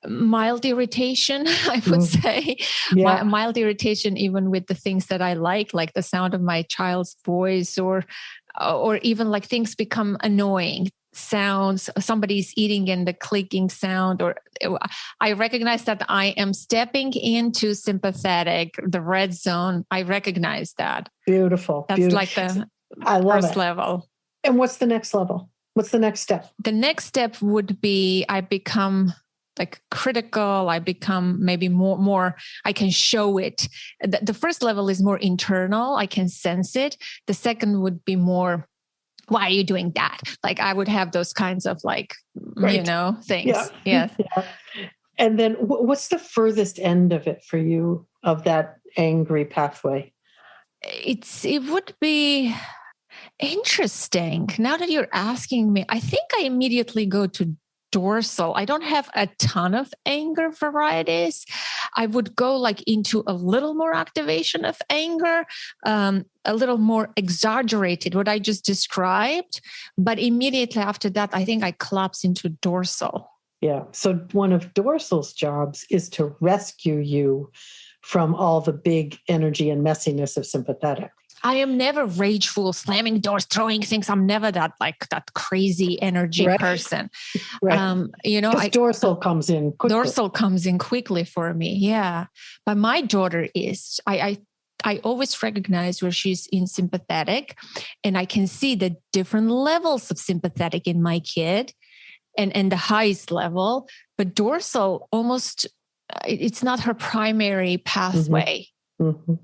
[SPEAKER 1] Mild irritation, I would say.
[SPEAKER 2] Yeah.
[SPEAKER 1] Mild irritation, even with the things that I like the sound of my child's voice, or even like things become annoying sounds. Somebody's eating and the clicking sound, or I recognize that I am stepping into sympathetic, the red zone. I recognize that.
[SPEAKER 2] Beautiful.
[SPEAKER 1] That's
[SPEAKER 2] beautiful.
[SPEAKER 1] like the
[SPEAKER 2] I love
[SPEAKER 1] first
[SPEAKER 2] it.
[SPEAKER 1] level.
[SPEAKER 2] And what's the next level? What's the next step?
[SPEAKER 1] The next step would be I become like critical. I become maybe more, I can show it. The first level is more internal. I can sense it. The second would be more, why are you doing that? Like I would have those kinds of like,
[SPEAKER 2] Right.
[SPEAKER 1] things.
[SPEAKER 2] Yeah.
[SPEAKER 1] Yes.
[SPEAKER 2] Yeah. And then what's the furthest end of it for you, of that angry pathway?
[SPEAKER 1] It would be interesting. Now that you're asking me, I think I immediately go to dorsal. I don't have a ton of anger varieties. I would go like into a little more activation of anger, a little more exaggerated, what I just described. But immediately after that, I think I collapse into dorsal.
[SPEAKER 2] Yeah. So one of dorsal's jobs is to rescue you from all the big energy and messiness of sympathetic.
[SPEAKER 1] I am never rageful, slamming doors, throwing things. I'm never that crazy energy person.
[SPEAKER 2] Right. Dorsal comes in quickly.
[SPEAKER 1] Dorsal comes in quickly for me. Yeah. But my daughter is, I always recognize where she's in sympathetic, and I can see the different levels of sympathetic in my kid and the highest level, but dorsal almost, it's not her primary pathway.
[SPEAKER 2] Mm-hmm.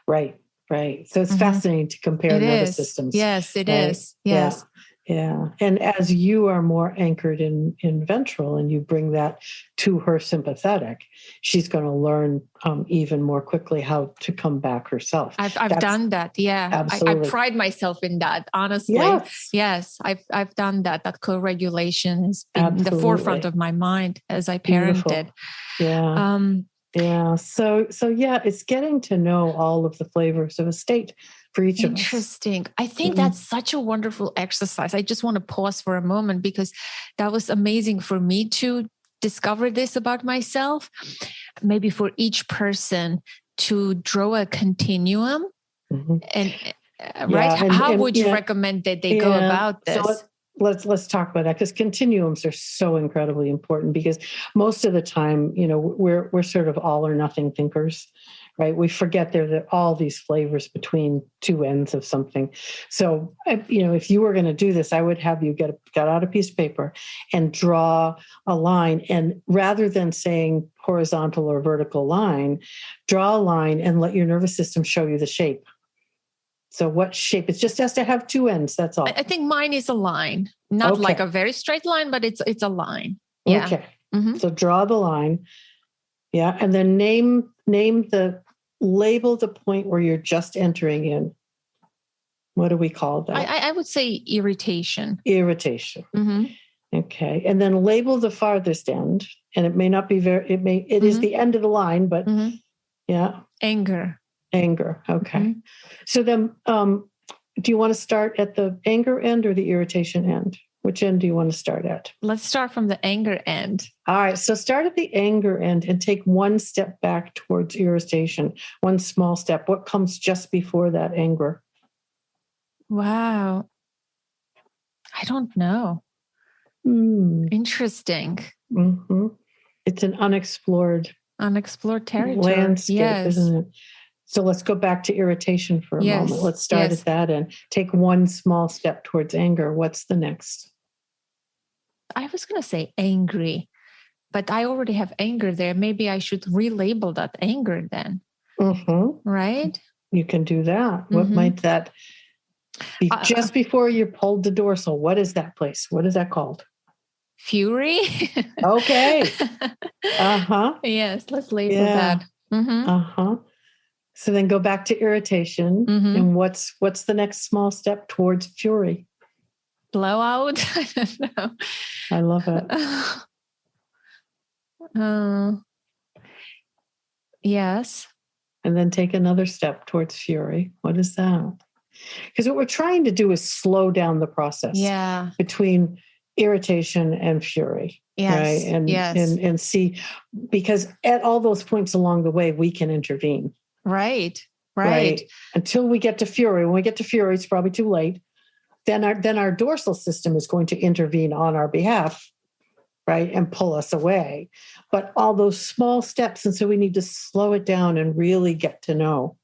[SPEAKER 2] Right. Right. So it's fascinating to compare nervous systems.
[SPEAKER 1] Yes, it is. Yes.
[SPEAKER 2] Yeah. And as you are more anchored in ventral and you bring that to her sympathetic, she's going to learn even more quickly how to come back herself.
[SPEAKER 1] I've done that. Yeah.
[SPEAKER 2] Absolutely.
[SPEAKER 1] I pride myself in that, honestly. Yes. I've done that. That co-regulation has been in the forefront of my mind as I parented.
[SPEAKER 2] Beautiful. Yeah. So yeah, it's getting to know all of the flavors of a state for each of us.
[SPEAKER 1] Interesting. I think that's such a wonderful exercise. I just want to pause for a moment because that was amazing for me to discover this about myself. Maybe for each person to draw a continuum and right. How would you recommend that they go about this?
[SPEAKER 2] So let's talk about that, because continuums are so incredibly important, because most of the time, we're sort of all or nothing thinkers, right? We forget there are all these flavors between two ends of something. So, if you were going to do this, I would have you get out a piece of paper and draw a line. And rather than saying horizontal or vertical line, draw a line and let your nervous system show you the shape. So what shape? It just has to have two ends. That's all.
[SPEAKER 1] I think mine is a line, not like a very straight line, but it's a line. Yeah.
[SPEAKER 2] Okay. So draw the line. Yeah. And then label the point where you're just entering in. What do we call that?
[SPEAKER 1] I would say irritation.
[SPEAKER 2] Irritation. Okay. And then label the farthest end. And it may not be it is the end of the line, but yeah.
[SPEAKER 1] Anger.
[SPEAKER 2] Okay. So then, do you want to start at the anger end or the irritation end? Which end do you want to start at?
[SPEAKER 1] Let's start from the anger end.
[SPEAKER 2] All right. So start at the anger end and take one step back towards irritation, one small step. What comes just before that anger?
[SPEAKER 1] Wow. I don't know. Interesting.
[SPEAKER 2] It's an unexplored
[SPEAKER 1] territory.
[SPEAKER 2] Landscape, isn't it? So let's go back to irritation for a moment. Let's start at that and take one small step towards anger. What's the next?
[SPEAKER 1] I was going to say angry, but I already have anger there. Maybe I should relabel that anger then. Right?
[SPEAKER 2] You can do that. What might that be? Just before you pulled the dorsal, what is that place? What is that called?
[SPEAKER 1] Fury.
[SPEAKER 2] Okay.
[SPEAKER 1] Yes, let's label that.
[SPEAKER 2] So then go back to irritation. And what's the next small step towards fury?
[SPEAKER 1] Blowout. I don't know.
[SPEAKER 2] I love it.
[SPEAKER 1] Yes.
[SPEAKER 2] and then take another step towards fury. What is that? Because what we're trying to do is slow down the process between irritation and fury.
[SPEAKER 1] Yes.
[SPEAKER 2] Right. And see, because at all those points along the way, we can intervene.
[SPEAKER 1] Right.
[SPEAKER 2] Until we get to fury. When we get to fury, it's probably too late. Then our dorsal system is going to intervene on our behalf, right, and pull us away. But all those small steps, and so we need to slow it down and really get to know,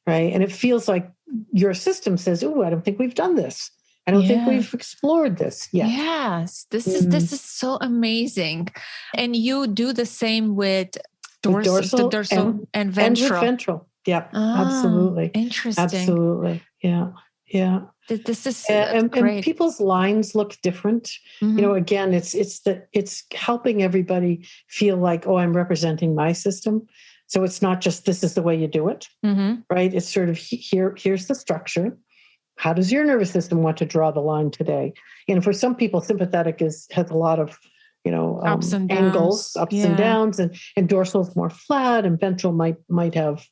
[SPEAKER 2] right? And it feels like your system says, "Oh, I don't think we've done this. I don't think we've explored this yet."
[SPEAKER 1] Yes, this is so amazing. And you do the same with dorsal and ventral.
[SPEAKER 2] And with ventral. Yeah, absolutely.
[SPEAKER 1] Interesting.
[SPEAKER 2] Absolutely. Yeah.
[SPEAKER 1] This is
[SPEAKER 2] and
[SPEAKER 1] great.
[SPEAKER 2] People's lines look different. Again, it's helping everybody feel like, oh, I'm representing my system. So it's not just this is the way you do it, right? It's sort of here's the structure. How does your nervous system want to draw the line today? And for some people, sympathetic has a lot of
[SPEAKER 1] ups and
[SPEAKER 2] angles, and downs, and dorsal is more flat, and ventral might have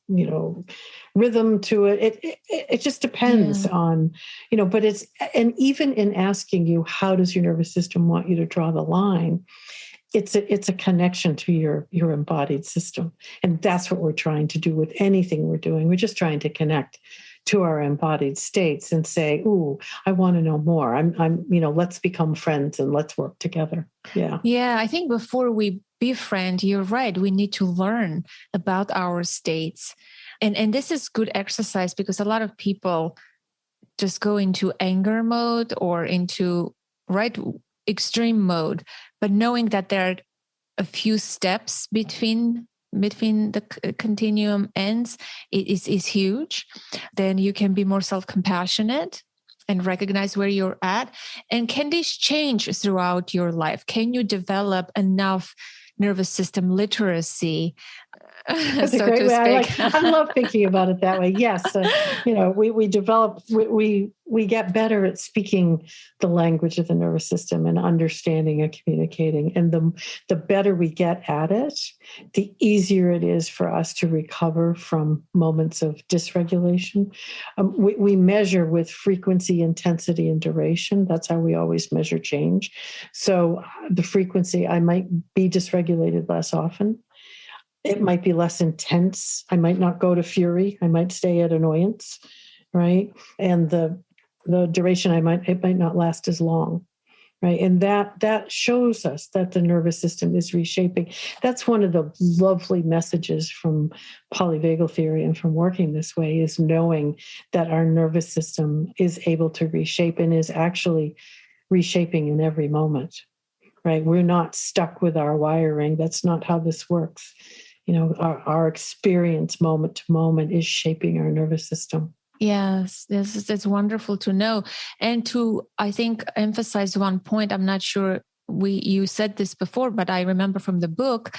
[SPEAKER 2] rhythm to it. It just depends on But and even in asking you, how does your nervous system want you to draw the line? It's a connection to your embodied system, and that's what we're trying to do with anything we're doing. We're just trying to connect to our embodied states and say, "Ooh, I want to know more. I'm let's become friends and let's work together." Yeah.
[SPEAKER 1] I think before we befriend, you're right. We need to learn about our states, and this is good exercise because a lot of people just go into anger mode or into extreme mode, but knowing that there are a few steps between the continuum ends is huge. Then you can be more self-compassionate and recognize where you're at. And can this change throughout your life? Can you develop enough nervous system literacy?
[SPEAKER 2] That's a great way. I love thinking about it that way. Yes, we develop. We get better at speaking the language of the nervous system and understanding and communicating. And the better we get at it, the easier it is for us to recover from moments of dysregulation. We measure with frequency, intensity, and duration. That's how we always measure change. So the frequency, I might be dysregulated less often. It might be less intense. I might not go to fury. I might stay at annoyance, right? And the duration, it might not last as long, right? And that shows us that the nervous system is reshaping. That's one of the lovely messages from polyvagal theory and from working this way, is knowing that our nervous system is able to reshape and is actually reshaping in every moment, right? We're not stuck with our wiring. That's not how this works. Our experience moment to moment is shaping our nervous system.
[SPEAKER 1] Yes, it's wonderful to know. And to, I think, emphasize one point, I'm not sure you said this before, but I remember from the book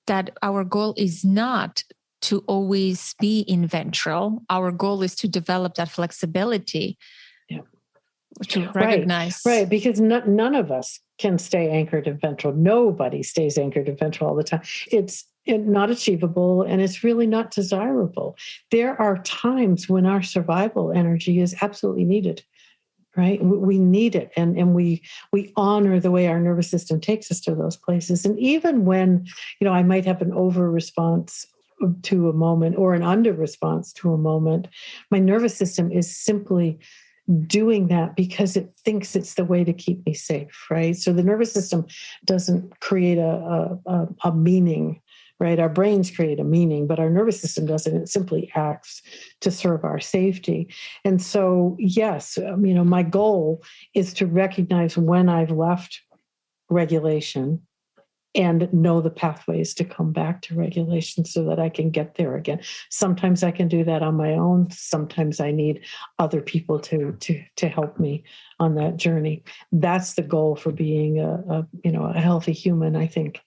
[SPEAKER 1] that our goal is not to always be in ventral. Our goal is to develop that flexibility. To recognize.
[SPEAKER 2] Right, because none of us can stay anchored in ventral. Nobody stays anchored in ventral all the time. It's not achievable, and it's really not desirable. There are times when our survival energy is absolutely needed, right? We need it, and we honor the way our nervous system takes us to those places. And even when, I might have an over response to a moment or an under response to a moment, my nervous system is simply doing that because it thinks it's the way to keep me safe, right? So the nervous system doesn't create a meaning, right? Our brains create a meaning, but our nervous system doesn't. It simply acts to serve our safety. And so, yes, my goal is to recognize when I've left regulation and know the pathways to come back to regulation so that I can get there again. Sometimes I can do that on my own. Sometimes I need other people to help me on that journey. That's the goal for being a healthy human, I think,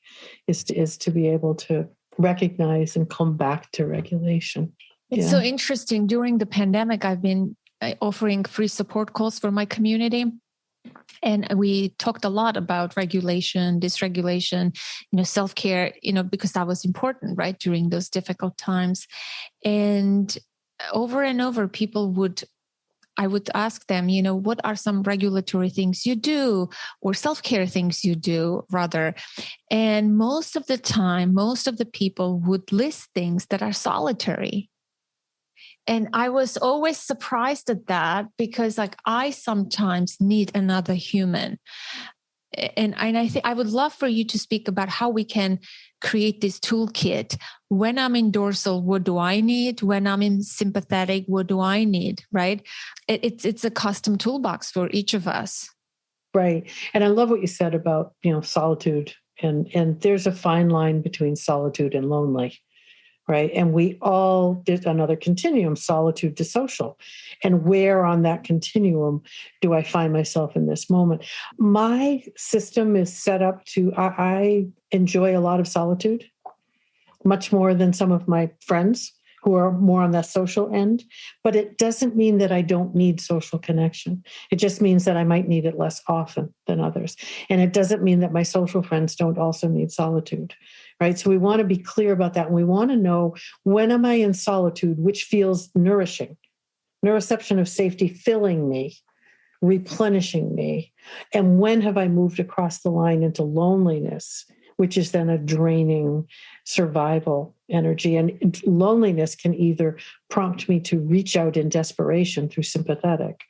[SPEAKER 2] is to be able to recognize and come back to regulation.
[SPEAKER 1] It's so interesting. During the pandemic, I've been offering free support calls for my community. And we talked a lot about regulation, dysregulation, self-care, because that was important, right, during those difficult times. And over, I would ask them, what are some regulatory things you do, or self-care things you do, rather? And most of the time, most of the people would list things that are solitary. And I was always surprised at that, because I sometimes need another human. And I think I would love for you to speak about how we can create this toolkit. When I'm in dorsal, what do I need? When I'm in sympathetic, what do I need? Right? It's a custom toolbox for each of us.
[SPEAKER 2] Right. And I love what you said about, solitude. And there's a fine line between solitude and lonely. Right. And we all did another continuum, solitude to social. And where on that continuum do I find myself in this moment? My system is set up I enjoy a lot of solitude, much more than some of my friends who are more on the social end. But it doesn't mean that I don't need social connection. It just means that I might need it less often than others. And it doesn't mean that my social friends don't also need solitude. Right. So we want to be clear about that. And we want to know, when am I in solitude, which feels nourishing, neuroception of safety, filling me, replenishing me. And when have I moved across the line into loneliness, which is then a draining survival energy. And loneliness can either prompt me to reach out in desperation through sympathetic,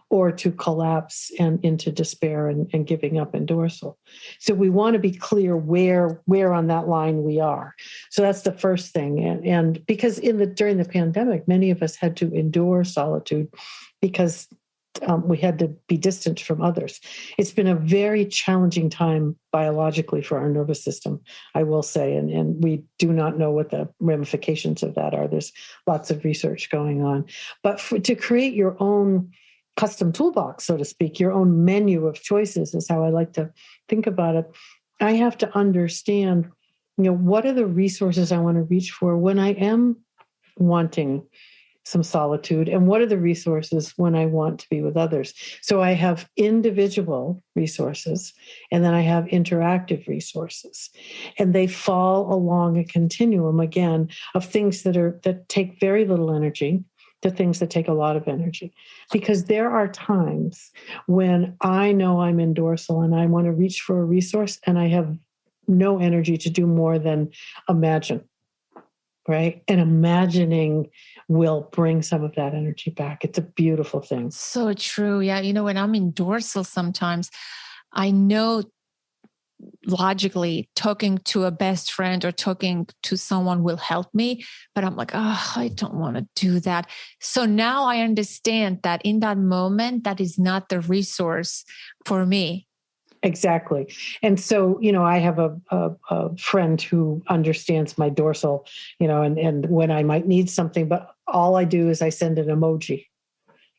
[SPEAKER 2] or to collapse and into despair and giving up in dorsal. So we want to be clear where on that line we are. So that's the first thing. And because during the pandemic, many of us had to endure solitude because we had to be distant from others. It's been a very challenging time biologically for our nervous system, I will say, and we do not know what the ramifications of that are. There's lots of research going on. But to create your own custom toolbox, so to speak, your own menu of choices is how I like to think about it. I have to understand, what are the resources I want to reach for when I am wanting some solitude, and what are the resources when I want to be with others. So I have individual resources, and then I have interactive resources, and they fall along a continuum, again, of things that take very little energy to things that take a lot of energy. Because there are times when I know I'm in dorsal and I want to reach for a resource, and I have no energy to do more than imagine. Right. And imagining will bring some of that energy back. It's a beautiful thing.
[SPEAKER 1] So true. Yeah. When I'm in dorsal, sometimes I know logically talking to a best friend or talking to someone will help me, but I'm like, I don't want to do that. So now I understand that in that moment, that is not the resource for me.
[SPEAKER 2] Exactly. And so, I have a friend who understands my dorsal, and when I might need something, but all I do is I send an emoji,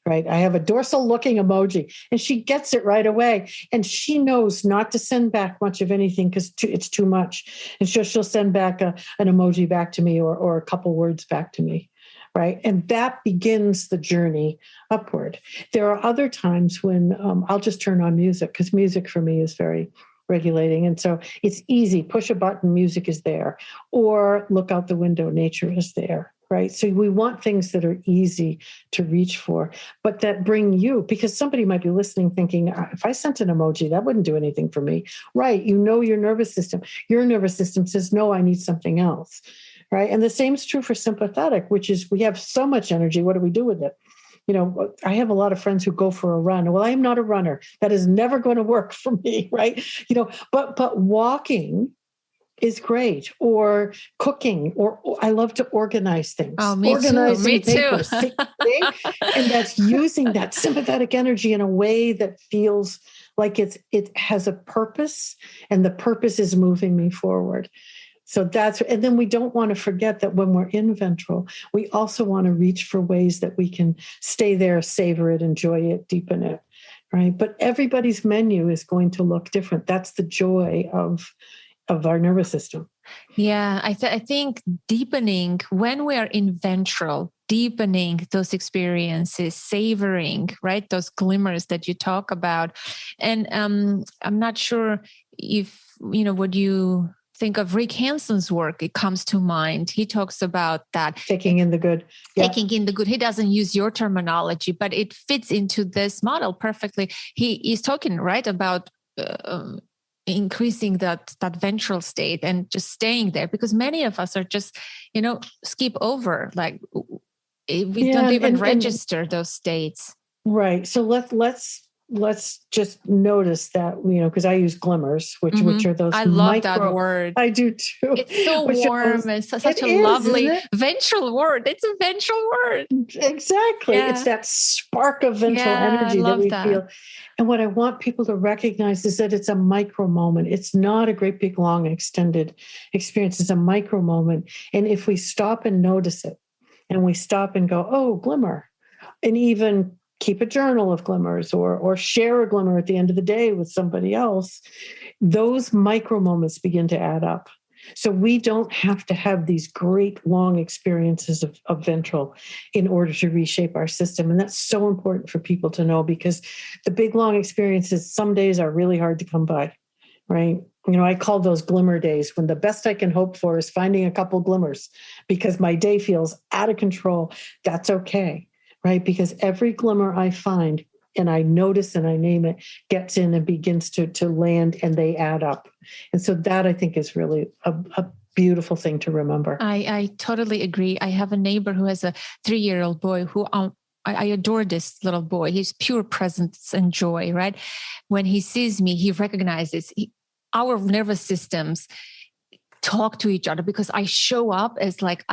[SPEAKER 2] right? I have a dorsal looking emoji, and she gets it right away. And she knows not to send back much of anything because it's too much. And she'll send back an emoji back to me, or a couple words back to me. Right. And that begins the journey upward. There are other times when I'll just turn on music, because music for me is very regulating. And so it's easy. Push a button, music is there. Or look out the window, nature is there. Right. So we want things that are easy to reach for, but that bring you, because somebody might be listening thinking, if I sent an emoji, that wouldn't do anything for me. Right. Your nervous system. Your nervous system says, no, I need something else. Right. And the same is true for sympathetic, which is we have so much energy. What do we do with it? I have a lot of friends who go for a run. Well, I am not a runner. That is never going to work for me. Right. But walking is great, or cooking, or I love to organize things.
[SPEAKER 1] Oh, me
[SPEAKER 2] Organizing
[SPEAKER 1] too.
[SPEAKER 2] papers. And that's using that sympathetic energy in a way that feels like it has a purpose, and the purpose is moving me forward. So and then we don't want to forget that when we're in ventral, we also want to reach for ways that we can stay there, savor it, enjoy it, deepen it, right? But everybody's menu is going to look different. That's the joy of our nervous system.
[SPEAKER 1] Yeah, I think deepening when we are in ventral, deepening those experiences, savoring, right? Those glimmers that you talk about. And I'm not sure if, what you think of Rick Hanson's work, it comes to mind. He talks about that.
[SPEAKER 2] Taking in the good. Yeah.
[SPEAKER 1] Taking in the good. He doesn't use your terminology, but it fits into this model perfectly. He is talking, right, about increasing that ventral state and just staying there, because many of us are just, skip over, like we don't even register those states.
[SPEAKER 2] Right. So let's just notice that, because I use glimmers, which are those.
[SPEAKER 1] I love that word.
[SPEAKER 2] I do too.
[SPEAKER 1] It's so warm and such a lovely ventral word. It's a ventral word.
[SPEAKER 2] Exactly. Yeah. It's that spark of ventral energy that we feel. And what I want people to recognize is that it's a micro moment. It's not a great big long extended experience. It's a micro moment. And if we stop and notice it, and we stop and go, oh, glimmer, and even keep a journal of glimmers or share a glimmer at the end of the day with somebody else, those micro moments begin to add up. So we don't have to have these great long experiences of ventral in order to reshape our system. And that's so important for people to know, because the big long experiences some days are really hard to come by, right? I call those glimmer days, when the best I can hope for is finding a couple glimmers because my day feels out of control. That's okay. Right? Because every glimmer I find and I notice and I name it gets in and begins to land, and they add up. And so that, I think, is really a beautiful thing to remember.
[SPEAKER 1] I totally agree. I have a neighbor who has a 3-year-old boy who I adore this little boy. He's pure presence and joy, right? When he sees me, he recognizes our nervous systems talk to each other, because I show up as like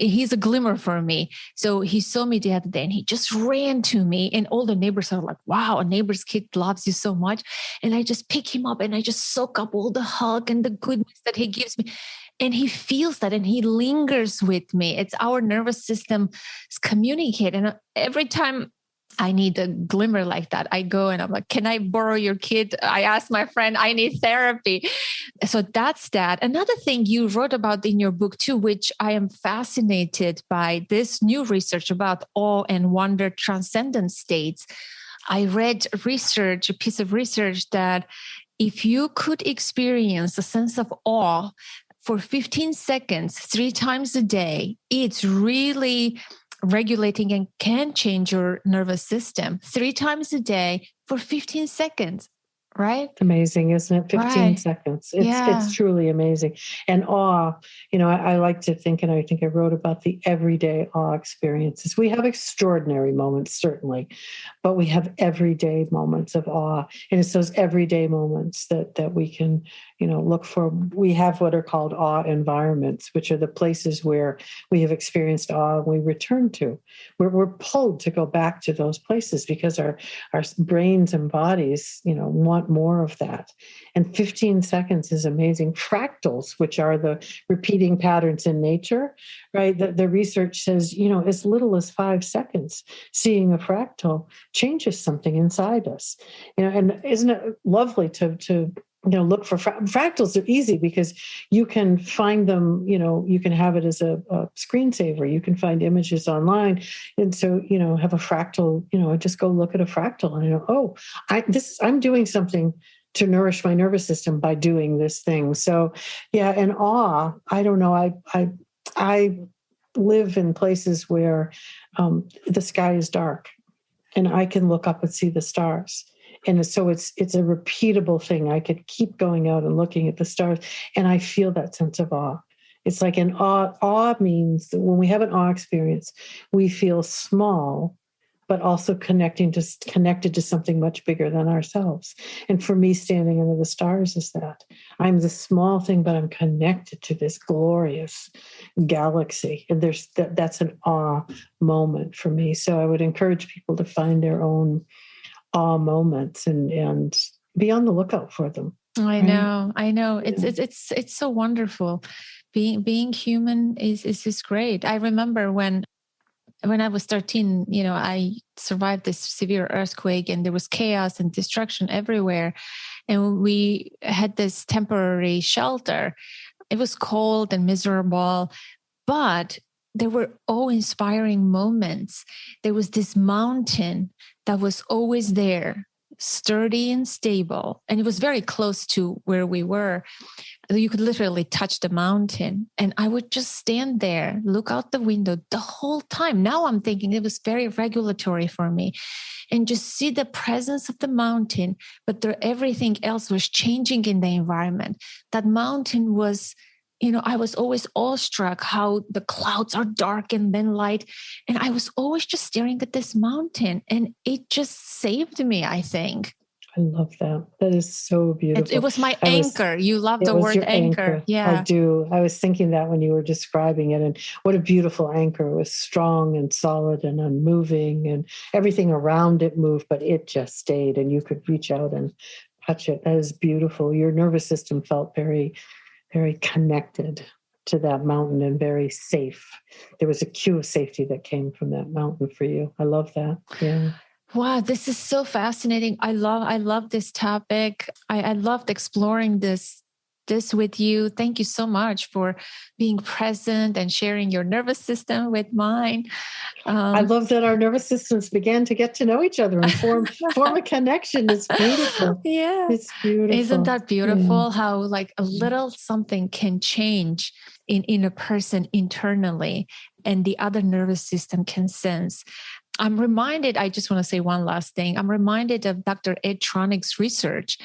[SPEAKER 1] he's a glimmer for me. So he saw me the other day and he just ran to me, and all the neighbors are like, wow, a neighbor's kid loves you so much. And I just pick him up and I just soak up all the hug and the goodness that he gives me. And he feels that and he lingers with me. It's our nervous system communicate. And every time I need a glimmer like that, I go and I'm like, can I borrow your kid? I ask my friend, I need therapy. So that's that. Another thing you wrote about in your book too, which I am fascinated by, this new research about awe and wonder transcendent states. I read a piece of research that if you could experience a sense of awe for 15 seconds, 3 times a day, it's really regulating and can change your nervous system 3 times a day for 15 seconds, right?
[SPEAKER 2] Amazing, isn't it? 15 seconds. It's truly amazing. And awe, I like to think, and I think I wrote about the everyday awe experiences. We have extraordinary moments, certainly, but we have everyday moments of awe. And it's those everyday moments that we can, look for. We have what are called awe environments, which are the places where we have experienced awe and we return to. We're pulled to go back to those places because our brains and bodies, want more of that. And 15 seconds is amazing. Fractals, which are the repeating patterns in nature, right? The research says, as little as 5 seconds, seeing a fractal changes something inside us. And isn't it lovely to look for fractals? Are easy because you can find them, you can have it as a screensaver. You can find images online. And so, have a fractal, just go look at a fractal and I'm doing something to nourish my nervous system by doing this thing. So yeah, and awe, I don't know. I live in places where the sky is dark and I can look up and see the stars. And so it's a repeatable thing. I could keep going out and looking at the stars, and I feel that sense of awe. It's like an awe. Awe means that when we have an awe experience, we feel small, but also connected to something much bigger than ourselves. And for me, standing under the stars is that. I'm the small thing, but I'm connected to this glorious galaxy. And that's an awe moment for me. So I would encourage people to find their own awe moments and be on the lookout for them.
[SPEAKER 1] I know. It's so wonderful. Being human is just great. I remember when I was 13, I survived this severe earthquake and there was chaos and destruction everywhere. And we had this temporary shelter. It was cold and miserable, but there were awe-inspiring moments. There was this mountain that was always there, sturdy and stable. And it was very close to where we were. You could literally touch the mountain. And I would just stand there, look out the window the whole time. Now I'm thinking it was very regulatory for me. And just see the presence of the mountain, but everything else was changing in the environment. That mountain was, I was always awestruck how the clouds are dark and then light. And I was always just staring at this mountain, and it just saved me, I think.
[SPEAKER 2] I love that. That is so beautiful.
[SPEAKER 1] It was my anchor. You love the word anchor. Yeah,
[SPEAKER 2] I do. I was thinking that when you were describing it, and what a beautiful anchor. It was strong and solid and unmoving, and everything around it moved, but it just stayed, and you could reach out and touch it. That is beautiful. Your nervous system felt very, very connected to that mountain and very safe. There was a cue of safety that came from that mountain for you. I love that. Yeah.
[SPEAKER 1] Wow, this is so fascinating. I love this topic. I loved exploring this with you. Thank you so much for being present and sharing your nervous system with mine.
[SPEAKER 2] I love that our nervous systems began to get to know each other and form a connection. It's beautiful.
[SPEAKER 1] Yeah.
[SPEAKER 2] It's beautiful.
[SPEAKER 1] Isn't that beautiful? Yeah. How like a little something can change in a person internally, and the other nervous system can sense. I'm reminded, I just want to say one last thing. I'm reminded of Dr. Ed Tronick's research,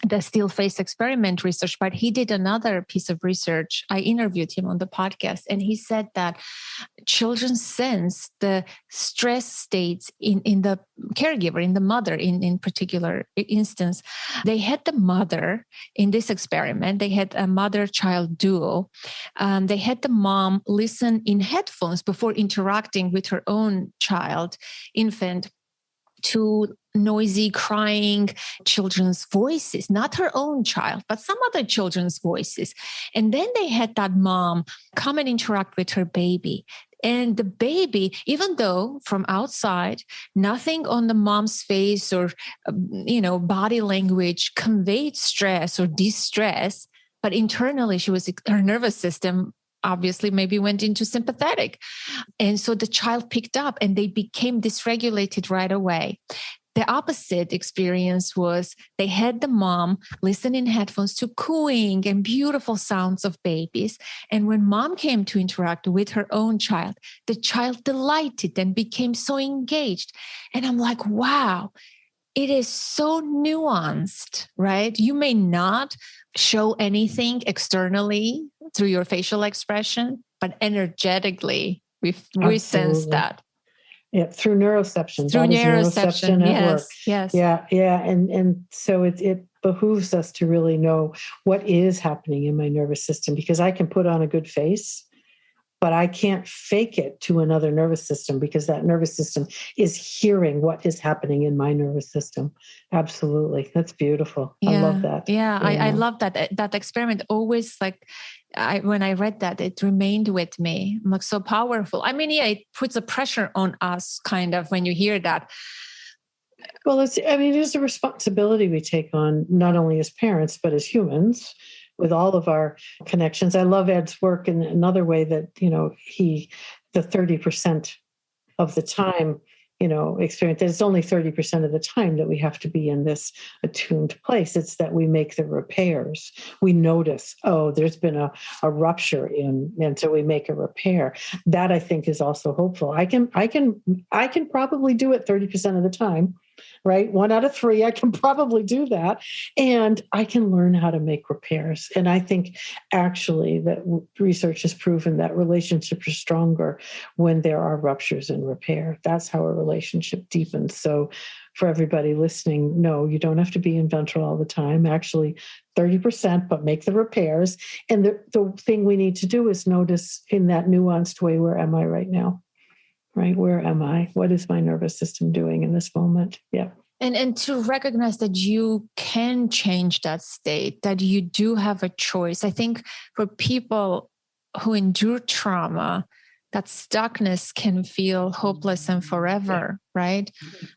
[SPEAKER 1] the still face experiment research, but he did another piece of research. I interviewed him on the podcast, and he said that children sense the stress states in the caregiver, in the mother, in particular instance. They had the mother in this experiment. They had a mother-child duo. They had the mom listen in headphones before interacting with her own child, infant, to noisy, crying children's voices, not her own child, but some other children's voices. And then they had that mom come and interact with her baby. And the baby, even though from outside, nothing on the mom's face or, body language conveyed stress or distress, but internally her nervous system obviously maybe went into sympathetic. And so the child picked up and they became dysregulated right away. The opposite experience was they had the mom listen in headphones to cooing and beautiful sounds of babies. And when mom came to interact with her own child, the child delighted and became so engaged. And I'm like, wow, it is so nuanced, right? You may not show anything externally through your facial expression, but energetically, we sense that.
[SPEAKER 2] Yeah, through neuroception.
[SPEAKER 1] Through neuroception, yes.
[SPEAKER 2] Yeah. And so it behooves us to really know what is happening in my nervous system, because I can put on a good face, but I can't fake it to another nervous system, because that nervous system is hearing what is happening in my nervous system. Absolutely. That's beautiful.
[SPEAKER 1] Yeah.
[SPEAKER 2] I love that.
[SPEAKER 1] Yeah. I love that. That experiment always, when I read that, it remained with me. I'm like, so powerful. I mean, it puts a pressure on us kind of when you hear that.
[SPEAKER 2] Well, it is a responsibility we take on, not only as parents, but as humans, with all of our connections. I love Ed's work in another way that, the 30% of the time, experience, that it's only 30% of the time that we have to be in this attuned place. It's that we make the repairs. We notice, there's been a rupture and so we make a repair. That, I think, is also hopeful. I can probably do it 30% of the time. Right? 1 out of 3, I can probably do that. And I can learn how to make repairs. And I think actually that research has proven that relationships are stronger when there are ruptures and repair. That's how a relationship deepens. So for everybody listening, no, you don't have to be in ventral all the time. Actually, 30%, but make the repairs. And the thing we need to do is notice in that nuanced way, where am I right now? Right? Where am I? What is my nervous system doing in this moment? Yeah.
[SPEAKER 1] And to recognize that you can change that state, that you do have a choice. I think for people who endure trauma, that stuckness can feel hopeless and forever, right?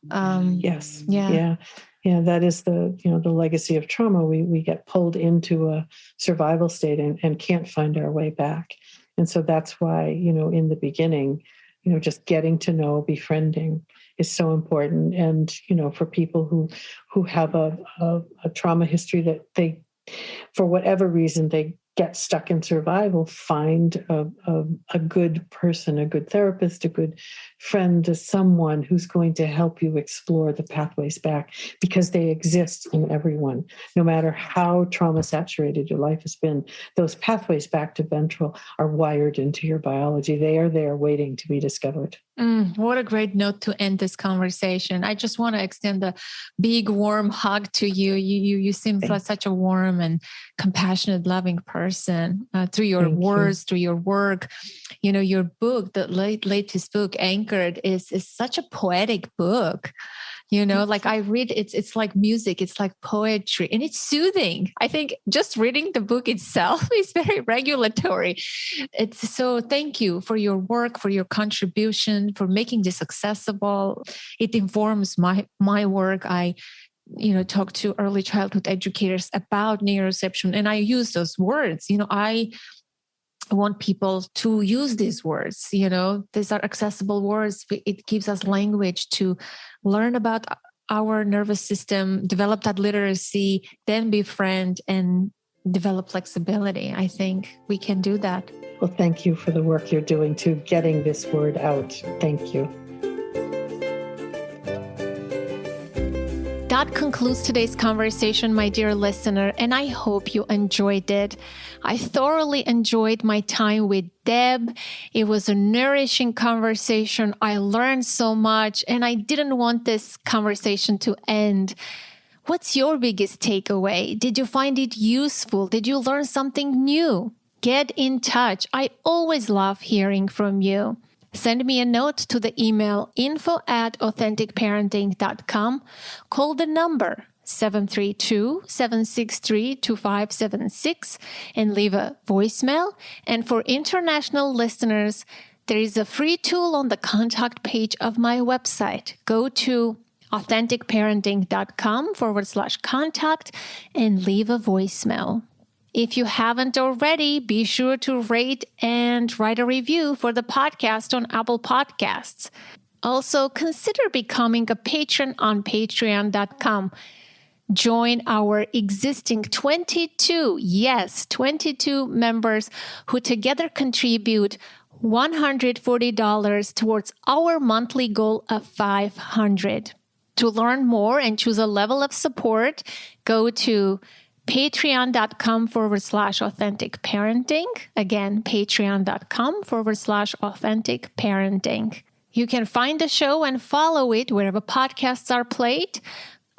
[SPEAKER 2] Yes. Yeah. That is the legacy of trauma. We get pulled into a survival state and can't find our way back. And so that's why, in the beginning, just getting to know, befriending is so important. And, for people who have a trauma history that they, for whatever reason, they get stuck in survival, find a good person, a good therapist, a good friend, someone who's going to help you explore the pathways back, because they exist in everyone. No matter how trauma saturated your life has been, those pathways back to ventral are wired into your biology. They are there waiting to be discovered.
[SPEAKER 1] What a great note to end this conversation. I just want to extend a big, warm hug to you. You seem like such a warm and compassionate, loving person through your words, through your work. Your book, the latest book, Anchored, is such a poetic book. Like I read, it's like music, it's like poetry, and it's soothing. I think just reading the book itself is very regulatory. So thank you for your work, for your contribution, for making this accessible. It informs my work. I talk to early childhood educators about neuroception, and I use those words. I want people to use these words. These are accessible words. It gives us language to learn about our nervous system, develop that literacy, then befriend and develop flexibility. I think we can do that.
[SPEAKER 2] Well, thank you for the work you're doing to getting this word out. Thank you.
[SPEAKER 1] That concludes today's conversation, my dear listener, and I hope you enjoyed it. I thoroughly enjoyed my time with Deb. It was a nourishing conversation. I learned so much, and I didn't want this conversation to end. What's your biggest takeaway? Did you find it useful? Did you learn something new? Get in touch. I always love hearing from you. Send me a note to the email info@authenticparenting.com. Call the number 732-763-2576 and leave a voicemail. And for international listeners, there is a free tool on the contact page of my website. Go to authenticparenting.com/contact and leave a voicemail. If you haven't already, be sure to rate and write a review for the podcast on Apple Podcasts. Also, consider becoming a patron on patreon.com. Join our existing 22 members who together contribute $140 towards our monthly goal of $500. To learn more and choose a level of support, go to patreon.com/authentic parenting. Again, patreon.com/authentic parenting. You can find the show and follow it wherever podcasts are played.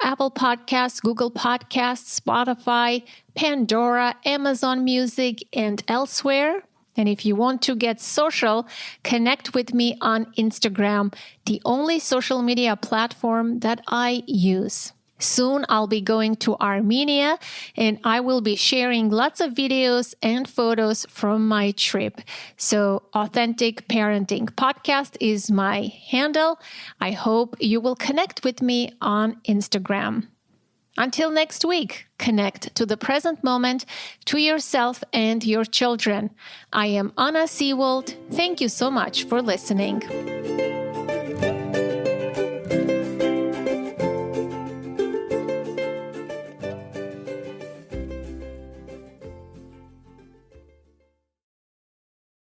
[SPEAKER 1] Apple Podcasts, Google Podcasts, Spotify, Pandora, Amazon Music, and elsewhere. And if you want to get social, connect with me on Instagram, the only social media platform that I use. Soon I'll be going to Armenia, and I will be sharing lots of videos and photos from my trip. So Authentic Parenting Podcast is my handle. I hope you will connect with me on Instagram. Until next week, connect to the present moment, to yourself and your children. I am Anna Seawold. Thank you so much for listening.